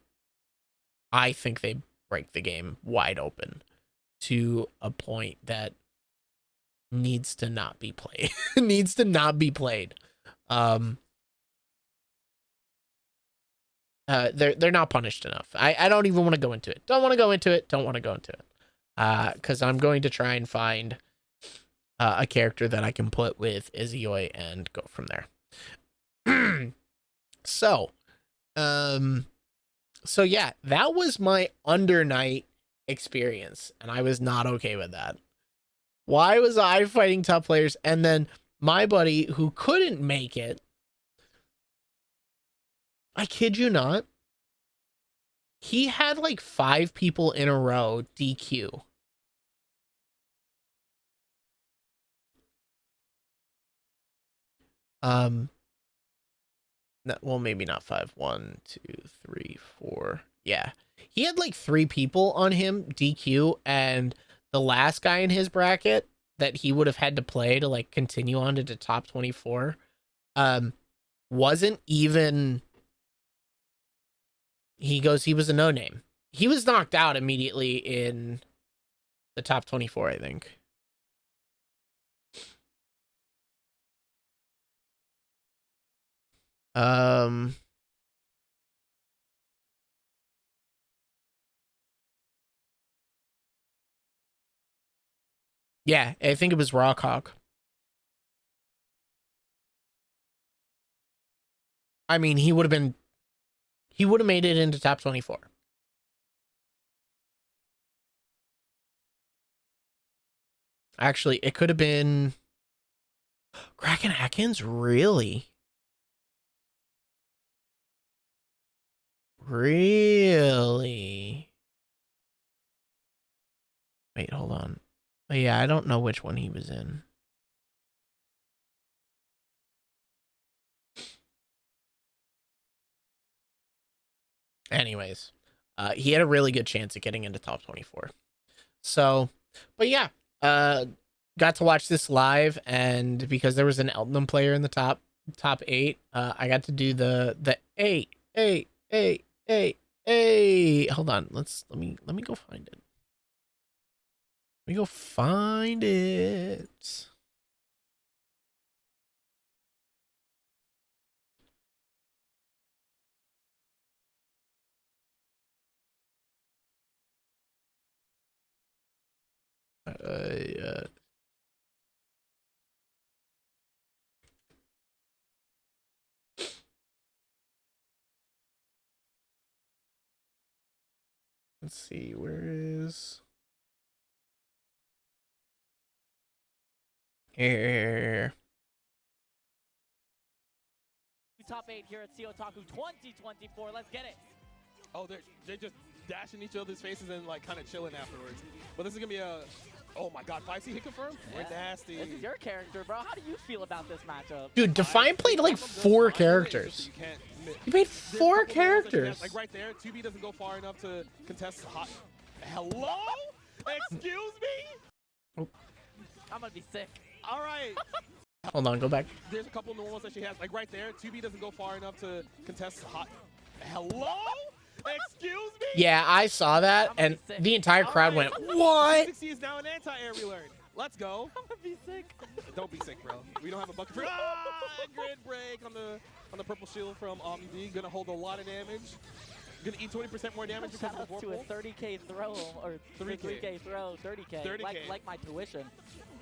think they break the game wide open to a point that needs to not be played. Needs to not be played. They're not punished enough. I don't even want to go into it. Don't want to go into it. Because I'm going to try and find a character that I can put with Izioi and go from there. So yeah, that was my Undernight experience, and I was not okay with that. Why was I fighting top players? And then my buddy who couldn't make it, I kid you not, he had like 5 people in a row DQ. Well, maybe not 5. 1, 2, 3, 4. Yeah. He had like 3 people on him DQ, and the last guy in his bracket that he would have had to play to like continue on to the top 24 wasn't even, he was a no-name. He was knocked out immediately in the top 24, I think. Yeah, I think it was Rockhawk. I mean, he would have made it into top 24. Actually, it could have been Kraken Atkins, really? Really? Wait, hold on. Oh, yeah, I don't know which one he was in. Anyways, he had a really good chance at getting into top 24. So, but yeah, got to watch this live, and because there was an Elton player in the top 8, I got to do the A. Hold on, let me go find it. Let me go find it. Let's see, where is here? Top 8 here at CEOTaku 2024. Let's get it. Oh, they're just dashing each other's faces and like kind of chilling afterwards. But this is gonna be a, oh my God, 5C hit confirm? Yeah. We're nasty. This is your character, bro. How do you feel about this matchup? Dude, Defiant played like 4 characters. He played 4 characters. Like right there, 2B doesn't go far enough to contest hot. Hello? Excuse me? Oh. I'm gonna be sick. All right. Hold on, go back. There's a couple normals that she has. Like right there, 2B doesn't go far enough to contest hot. Hello? Excuse me? Yeah, I saw that, and the entire crowd went, what? 60 is now an anti-air relearn. Let's go. I'm gonna be sick. Don't be sick, bro. We don't have a bucket for grid break on the purple shield from Omni. Gonna hold a lot of damage. Gonna eat 20% more damage because of the to a 30K throw or 3K throw, 30K. Like my tuition.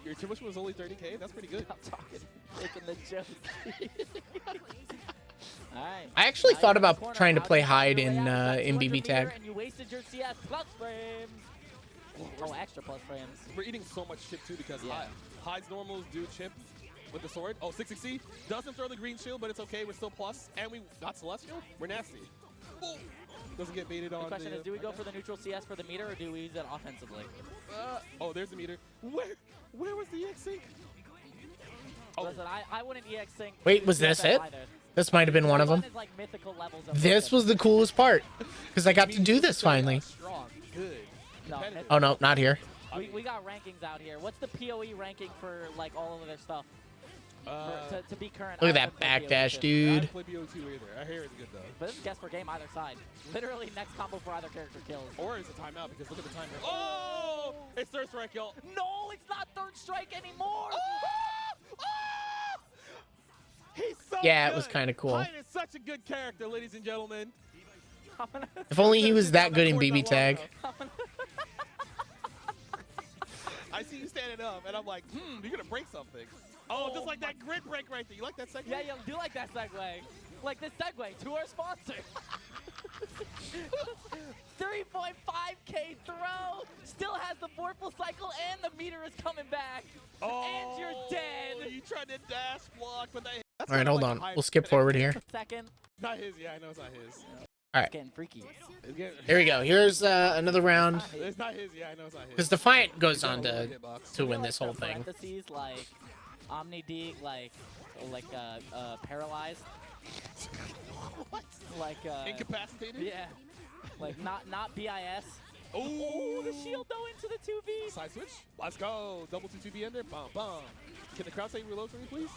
Your tuition was only 30K? That's pretty good. I'm talking, making the joke. Alright. I actually thought about trying to play Hyde in BB tag. And you wasted your CS plus frames. Oh, extra plus frames. We're eating so much chip too because Hyde's normals do chip with the sword. Oh, 660 doesn't throw the green shield, but it's okay. We're still plus, and we got Celestial. We're nasty. Oh. Doesn't get baited on. The question is, do we go for the neutral CS for the meter, or do we use it offensively? Oh, there's the meter. Where was the EX sync? Oh. Listen, I wouldn't EX sync. Wait, was this it? Either. This might have been one of them. Like this was the coolest part, because I got to do this finally. Strong, good. No, oh no, not here. We got rankings out here. What's the PoE ranking for like all of their stuff? To be current. Look at that backdash, dude. I don't play BO2 either. I hear it's good though. But this is guess for game either side. Literally next combo for either character kills. Or it's a timeout because look at the timer. Oh! It's third strike, y'all. No, it's not third strike anymore. Oh! Oh! He's so yeah, good. It was kind of cool. Hyde is such a good character, ladies and gentlemen. If only he was that good in BB tag. I see you standing up, and I'm like, you're gonna break something. Oh, just like that grid break right there. You like that segue? Yeah, you do like that segue. Like this segue to our sponsor. 3.5K throw. Still has the vorpal cycle, and the meter is coming back. Oh, and you're dead. You tried to dash block, but that. All right, hold on. We'll skip forward here. Second. Not his. Yeah, I know it's not his. All right. It's getting freaky. Here we go. Here's another round. It's not his. Yeah, I know it's not his. Because Defiant goes on to win this whole thing. Like Omni D, like paralyzed. What? Like incapacitated? Yeah. Like not BIS. Oh, the shield though into the 2B. Side switch. Let's go. Double 2B in there. Bum bum. Can the crowd say reload for me, please?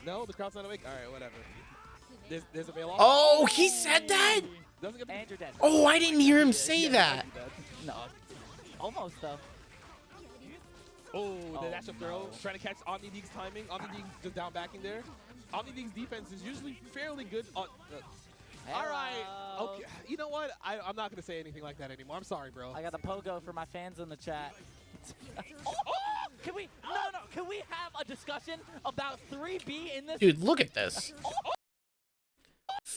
No, the crowd's not awake. All right, whatever. There's a veil off. Oh, he said that? And you're dead. Oh, I didn't hear him say that. No. Almost though. Oh, the dash up throw. Trying to catch Omni Deeg's timing. Omni Deeg just down backing there. Omni Deeg's defense is usually fairly good. All right. Okay. You know what? I'm not going to say anything like that anymore. I'm sorry, bro. I got a pogo for my fans in the chat. Can we? No. Can we have a discussion about 3B in this? Dude, look at this.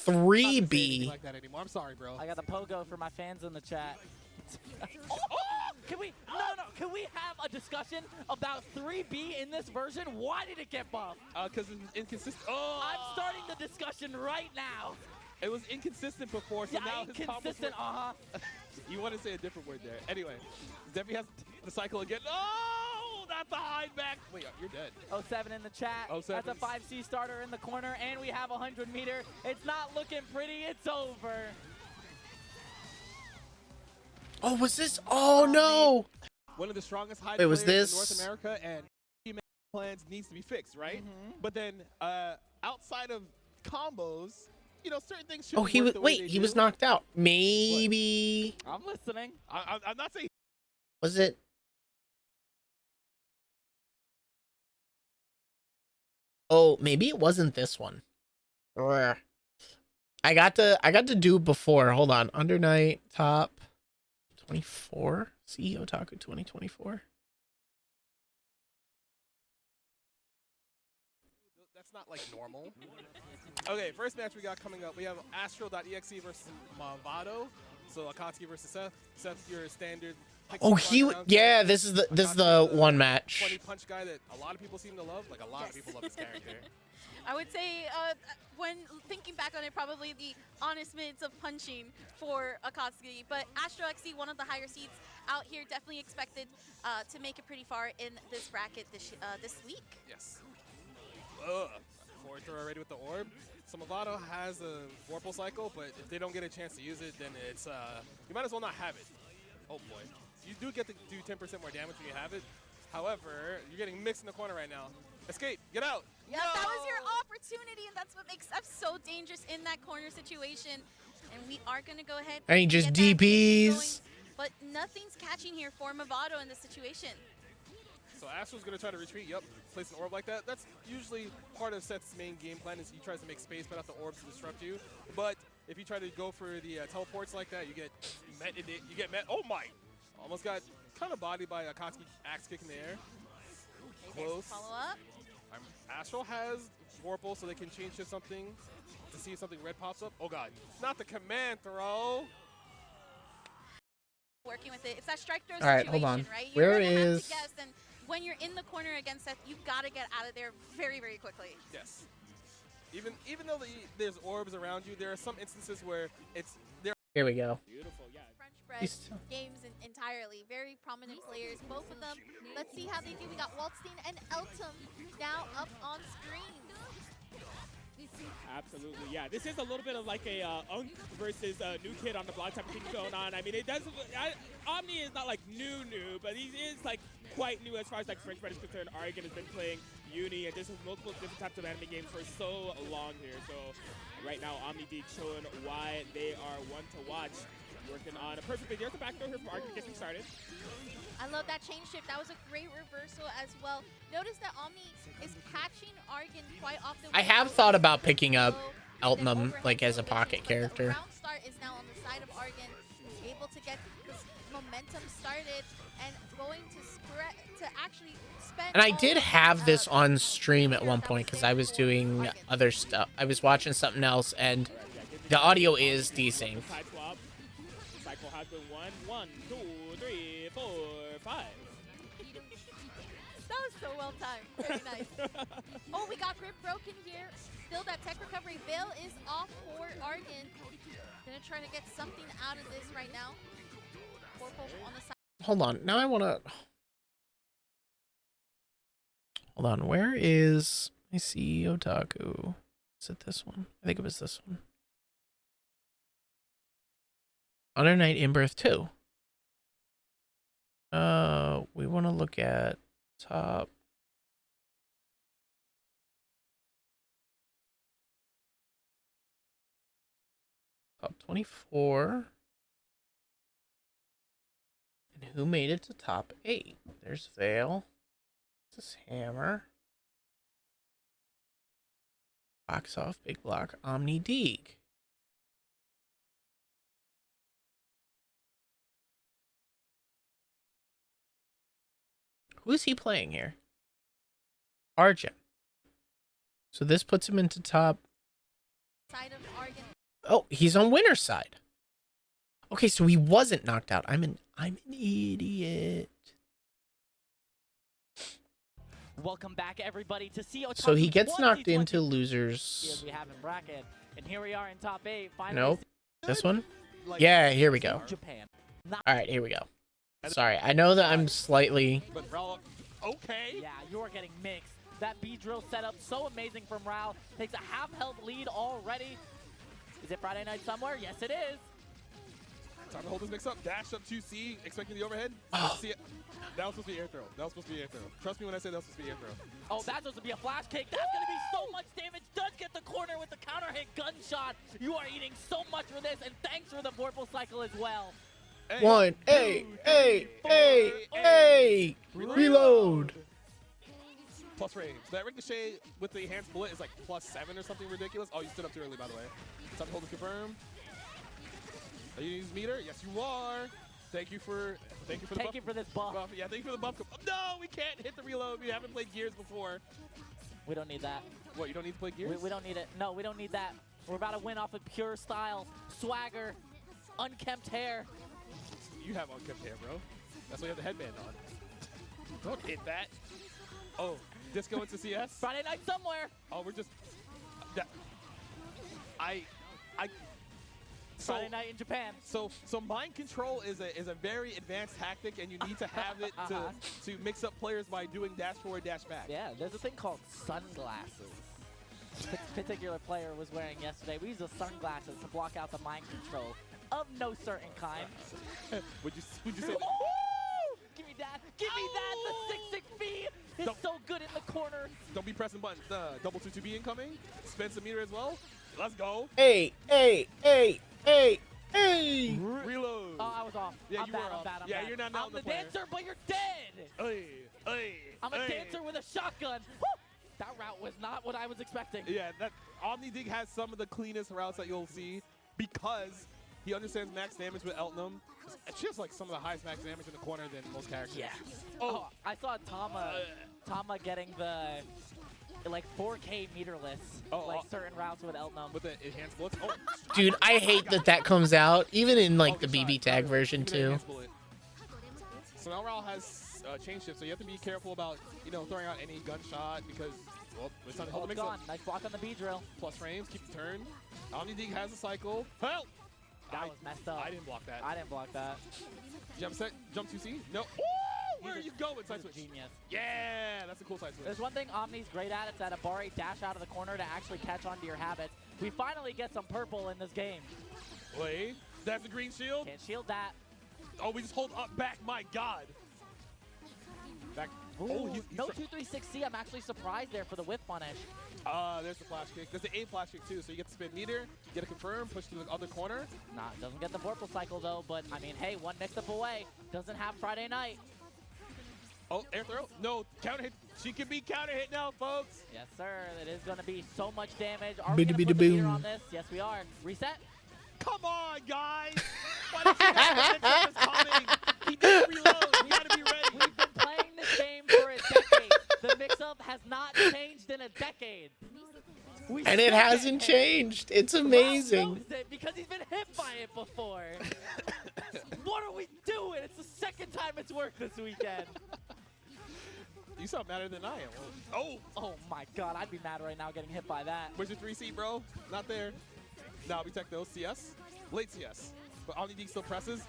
3B. Like that anymore. I'm sorry, bro. I got a pogo for my fans in the chat. Can we? No. Can we have a discussion about 3B in this version? Why did it get buffed? Because it's inconsistent. Oh! I'm starting the discussion right now. It was inconsistent before, so Yeah, now his combos inconsistent. were... You want to say a different word there. Anyway, Debbie has the cycle again. Oh, that's a high back. Wait, you're dead. 07 in the chat. 07. That's a 5C starter in the corner, and we have a 100-meter. It's not looking pretty. It's over. Oh, was this? Oh no! One of the strongest high Wait, was players this? in North America, and plans needs to be fixed, right? But then outside of combos, you know, certain things should. Oh, he was. Wait, he was knocked out. Maybe. I'm listening. I'm not saying. Was it? Oh, maybe it wasn't this one. Or I got to do before. Hold on. Under night top 24 CEOTaku 2024. That's not like normal. Okay, first match we got coming up. We have Astral.exe versus Vado. So Akatsuki versus Seth. Seth, your standard. Oh, yeah. This is the one match. 20 punch guy that a lot of people seem to love. Like a lot of people love this character. I would say, when thinking back on it, probably the honest minutes of punching for Akatsuki. But Astro XC, one of the higher seeds out here, definitely expected to make it pretty far in this bracket this week. Yes. Forward throw already with the orb. Samavado has a Vorpal cycle, but if they don't get a chance to use it, then it's you might as well not have it. Oh boy. You do get to do 10% more damage when you have it. However, you're getting mixed in the corner right now. Escape, get out. Yeah, that was your opportunity, and that's what makes us so dangerous in that corner situation. And we are going to go ahead And he just get that DPs. going, but nothing's catching here for Mavado in this situation. So Astral's going to try to retreat. Yep, place an orb like that. That's usually part of Seth's main game plan is he tries to make space, put out the orbs to disrupt you. But if you try to go for the teleports like that, you get met in it. You get met. Oh my! Almost got kind of bodied by a Akatsuki axe kick in the air. Close. Follow up. Astral has Vorpal, so they can change to something to see if something red pops up. Oh god, not the command throw. Working with it. It's that strike throw All right, situation, hold on. right? Where You're gonna have is- to guess, and when you're in the corner against Seth, you've got to get out of there very, very quickly. Yes. Even though there's orbs around you, there are some instances where it's there. Here we go. Beautiful, yeah. French bread He's- games entirely. Very prominent players, both of them. Let's see how they do. We got Waldstein and Eltum now up on screen. Absolutely, yeah. This is a little bit of like a Unk versus New Kid on the block type of thing going on. I mean, it doesn't. Omni is not like new, but he is like quite new as far as like French Bread is concerned. Argon has been playing Uni and just multiple different types of anime games for so long here. So right now, Omni D showing why they are one to watch. Working on a perfect video. There's the back door here for Argon to get things started. I love that chain shift. That was a great reversal as well. Notice that Omni is catching Argon quite often. I have thought about picking up Eltnum like as a pocket character. The round start is now on the side of Argon, able to get this momentum started and going to spread to actually spend. And I all did of have the, this on stream at here one that point was because there I was for doing Argon. other stuff. I was watching something else, and the audio is desync. Side swap. Cycle has been 1, 2, 3, 4, 5. That was so well timed. Very nice. Oh, we got grip broken here. Still, that tech recovery veil is off for Argon. Gonna try to get something out of this right now. Vorpal on the side. Hold on. Now I want to... Hold on. Where is my CEOTaku? Is it this one? I think it was this one. Under Night in Birth 2. We want to look at top. Top 24. And who made it to top 8? There's Vale. This is Hammer. Box off, Big Block, Omni Deeg. Who's he playing here? Argent. So this puts him into top. Side of Argon. Oh, he's on winner's side. Okay, so he wasn't knocked out. I'm an idiot. Welcome back, everybody, to CEOTaku. So he gets knocked 2020 into losers. as we have in bracket, and here we are in top 8. Finally, Nope. This one? Like, Yeah, here we go. Japan. All right, here we go. Sorry, I know that I'm slightly... But Raul, okay. Yeah, you're getting mixed. That B drill setup, so amazing from Raul. Takes a half health lead already. Is it Friday night somewhere? Yes, it is. Time to hold this mix up. Dash up 2C, expecting the overhead. See it. That was supposed to be air throw. That was supposed to be air throw. Trust me when I say that was supposed to be air throw. Oh, that's supposed to be a flash kick. That's going to be so much damage. Does get the corner with the counter hit gunshot. You are eating so much for this, and thanks for the vorpal cycle as well. Hey. One, reload. Plus range. That ricochet with the enhanced bullet is like +7 or something ridiculous. Oh, you stood up too early, by the way. Time to hold to confirm. Are you using meter? Yes, you are. Thank you for the Thank buff. you for this buff. Yeah, thank you for the buff. Oh, no, we can't hit the reload. We haven't played Gears before. We don't need that. What, you don't need to play Gears? We don't need it. No, we don't need that. We're about to win off of pure style, swagger, unkempt hair. You have unkempt hair, bro. That's why you have the headband on. Don't hit that. Oh, disco into CS? Friday night somewhere. Oh, we're just... That, Friday night in Japan. So mind control is a very advanced tactic, and you need to have it to mix up players by doing dash forward, dash back. Yeah, there's a thing called sunglasses. This particular player was wearing yesterday. We use the sunglasses to block out the mind control of no certain kind. Would you say that? Ooh, give me that! Give me that! The 6-6B is so good in the corner. Don't be pressing buttons. Double 2-2B incoming. Spend some meter as well. Let's go. Hey. Reload. Oh, I was off. Yeah, I'm you bad, were I'm off. bad, I'm Yeah, bad. you're not I'm the the player. dancer, but you're dead! I'm a dancer with a shotgun. Woo! That route was not what I was expecting. Yeah, that OmniDig has some of the cleanest routes that you'll see because he understands max damage with Eltnum. She has like some of the highest max damage in the corner than most characters. Yeah. Oh, I saw Tama getting the like 4K meterless, certain routes with Eltnum. with the enhanced bullets. Oh, Dude, I hate that comes out, even in like the good BB shot. tag version Even too. enhanced bullet. So now Raul has chain shift, so you have to be careful about throwing out any gunshot because well, it's time to hold the It's mix gone. up. Nice block on the B drill. Plus frames, keep the turn. OmniDig has a cycle. Help! That was messed up. I didn't block that. I didn't block that. Jump set, jump 2C. No. Ooh, where are you going? Side He's a switch. genius. Yeah, that's a cool side switch. There's one thing Omni's great at. It's at a Bari dash out of the corner to actually catch onto your habits. We finally get some purple in this game. Wait, that's the green shield. Can't shield that. Oh, we just hold up back. My God. Back. Ooh, Oh, he's no 236C. I'm actually surprised there for the whip punish. there's the flash kick. There's the A flash kick too. So you get the spin meter, get a confirm, push to the other corner. Nah, doesn't get the vorpal cycle though. But I mean, hey, one mix-up away. Doesn't have Friday night. Oh, air throw. No, counter hit. She can be counter hit now, folks. Yes, sir. It is going to be so much damage. Are we Biddy going to biddy put the meter boom. on this? Yes, we are. Reset. Come on, guys. Why did you guys know this coming? He didn't reload. We gotta be ready. We've been playing this game for a decade. The mix-up has not changed in a decade. We And it still get hasn't hit. changed. It's Raul amazing. knows it because he's been hit by it before. What are we doing? It's the second time it's worked this weekend. You sound madder than I am. Oh, Oh my god, I'd be mad right now getting hit by that. where's your 3C, bro? Not there. Nah, we tech those. CS? Late CS. But OmniDig still presses.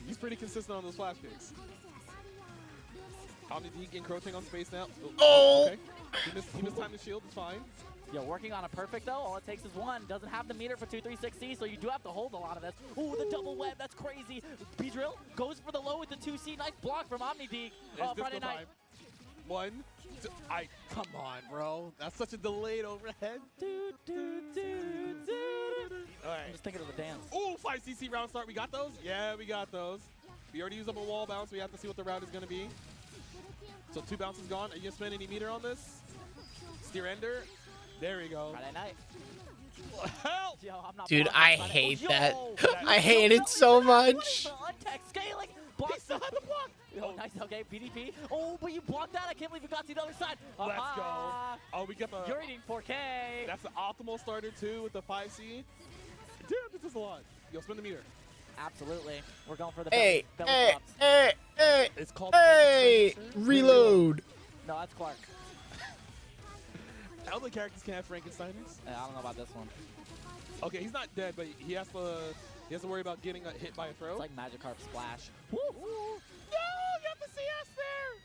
He's pretty consistent on those flash kicks. OmniDig encroaching on space now. Oh! Okay. He missed time to shield. It's fine. Yo, working on a perfect though, all it takes is one. Doesn't have the meter for 236C, so you do have to hold a lot of this. Ooh, the double web, that's crazy. B-Drill goes for the low with the 2C. Nice block from OmniDig. There's Oh, Friday disco night. time. One. Come on, bro. That's such a delayed overhead. Do, do, do, do. All I'm right. just thinking of the dance. Ooh, 5CC round start. We got those? Yeah, we got those. We already used up a wall bounce. We have to see what the round is going to be. So 2 bounces gone. Are you going to spend any meter on this? Steer ender. There we go. Friday night. Help! Yo, I'm not Dude, blocking I Friday. hate Yo, that. that- I hate it so What is much. the untech scaling? He Blocks still had the block. Oh, nice. Okay, PDP. Oh, but you blocked that. I can't believe you got to the other side. Let's Aha. go. Oh, we got the... You're eating 4K. That's the optimal starter, too, with the 5C. Damn, this is a lot. Yo, spin the meter. Absolutely. We're going for the Hey, belly hey, drops. hey, hey, It's called... hey! Reload. No, that's Clark. All the characters can have Frankensteiners. I don't know about this one. Okay, he's not dead, but he has to worry about getting hit by a throw. It's like Magikarp Splash. Woo! No, you have the CS there.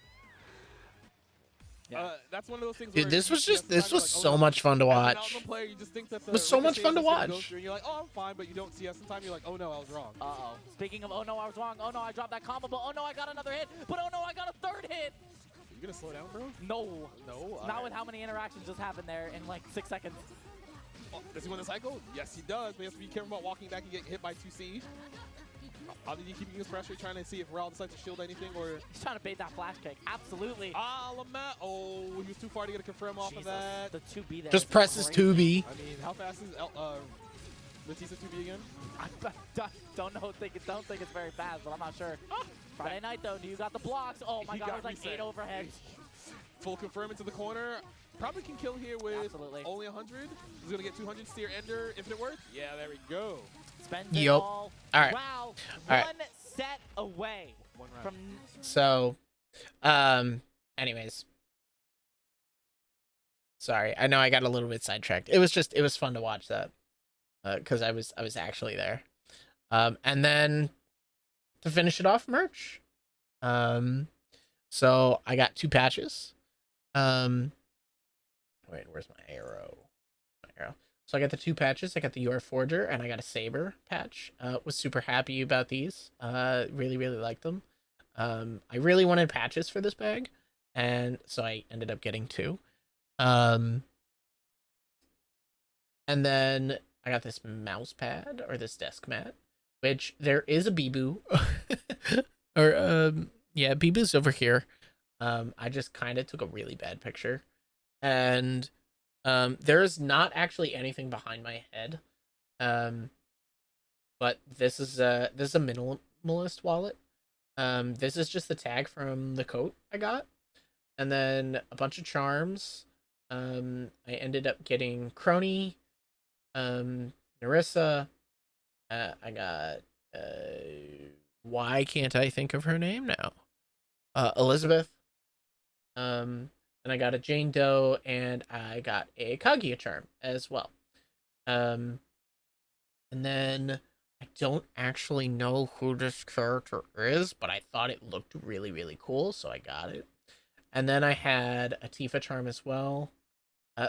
Yeah. That's one of those things. Dude, where this was you have this to was like, so no. much fun to As an watch. Outlaw player, you just think that the It was so much ricochet fun to is gonna go watch. through, and you're like, oh, I'm fine, but you don't CS in time. You're like, oh no, I was wrong. Uh-oh. Speaking of, oh no, I was wrong. Oh no, I dropped that combo, but oh no, I got another hit. But oh no, I got a third hit. Are you gonna slow down, bro? No. No. Not with how many interactions just happened there in like 6 seconds. Oh, does he win the cycle? Yes, he does. But he has to be careful about walking back and getting hit by 2C. Obviously, keeping his pressure, trying to see if Raul decides to shield anything or. He's trying to bait that flash kick. Absolutely. Lamette. Oh, he was too far to get a confirm off of that. The 2B there. Just presses 2B. I mean, how fast is Batista 2B again? I don't think it's very fast, but I'm not sure. Friday night though, do you got the blocks? Oh my He god, it got was like reset. 8 overheads. Full confirm into the corner. Probably can kill here with Absolutely. only 100. He's going to get 200 steer ender. Infinite worth? Yeah, there we go. Spends it Yup. all. All right. Wow. All right. One set away One round. from. So, anyways. Sorry, I know I got a little bit sidetracked. It was fun to watch that, because I was actually there. And then to finish it off, merch. So I got 2 patches. Wait, where's my arrow? So I got the 2 patches. I got the Your Forger and I got a Saber patch. Was super happy about these. Really liked them. I really wanted patches for this bag, and so I ended up getting 2. And then I got this mouse pad or this desk mat, which there is a Bibu, or yeah, Bibu's over here. I just kind of took a really bad picture, and there is not actually anything behind my head. But this is a minimalist wallet. This is just the tag from the coat I got, and then a bunch of charms. I ended up getting Crony, Narissa. I got why can't I think of her name now? Elizabeth. And I got a Jane Doe, and I got a Kaguya charm as well. And then I don't actually know who this character is, but I thought it looked really cool, so I got it. And then I had a Tifa charm as well.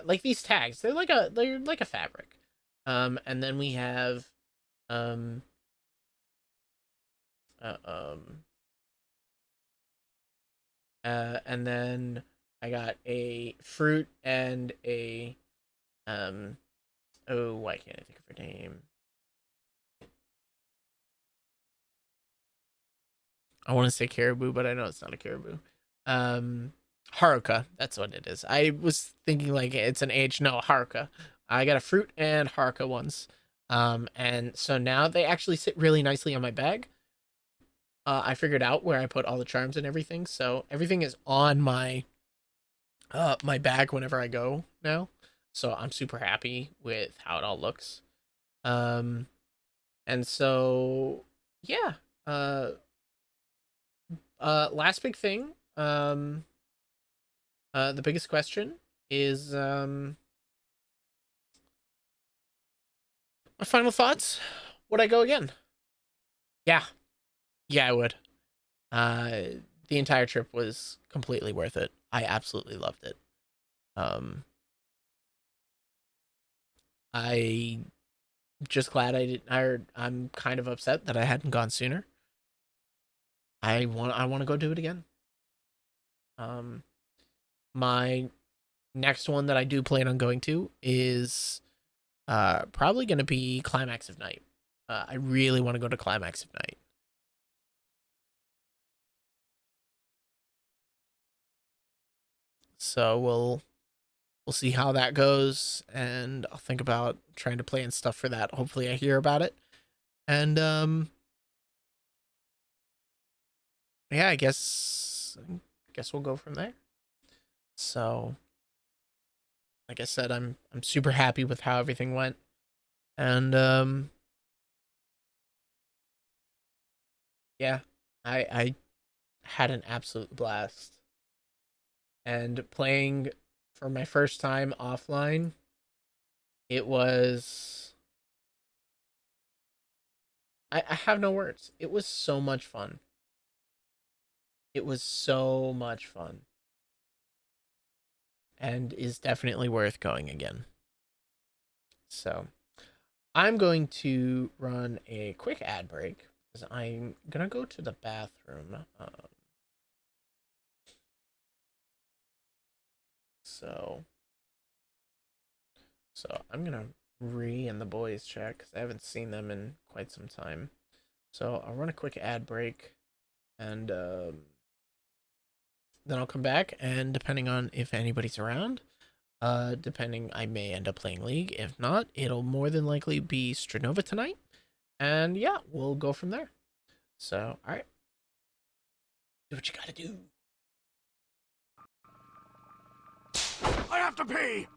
Like these tags, they're like a fabric. And then we have and then I got a fruit and a oh, why can't I think of her name? I want to say caribou, but I know it's not a caribou. Haruka, that's what it is. I was thinking like it's an H. No, Haruka. I got a fruit and Haruka ones. And so now they actually sit really nicely on my bag. I figured out where I put all the charms and everything, so everything is on my my bag whenever I go now. So I'm super happy with how it all looks. And so yeah. Last big thing. The biggest question is my final thoughts. Would I go again? Yeah, I would. The entire trip was completely worth it. I absolutely loved it. I just glad I didn't. I'm kind of upset that I hadn't gone sooner. I want to go do it again. My next one that I do plan on going to is probably going to be Climax of Night. I really want to go to Climax of Night. So we'll see how that goes, and I'll think about trying to plan stuff for that. Hopefully I hear about it. And yeah, I guess we'll go from there. So like I said, I'm super happy with how everything went. And yeah, I had an absolute blast. and playing for my first time offline, it was I have no words. It was so much fun. It was so much fun. And is definitely worth going again. So I'm going to run a quick ad break because I'm gonna go to the bathroom. So I'm gonna and the boys check because I haven't seen them in quite some time. So I'll run a quick ad break, and then I'll come back. And depending on if anybody's around, depending, I may end up playing League. If not, it'll more than likely be Stranova tonight. And yeah, we'll go from there. So, all right, do what you gotta do. I have to pee!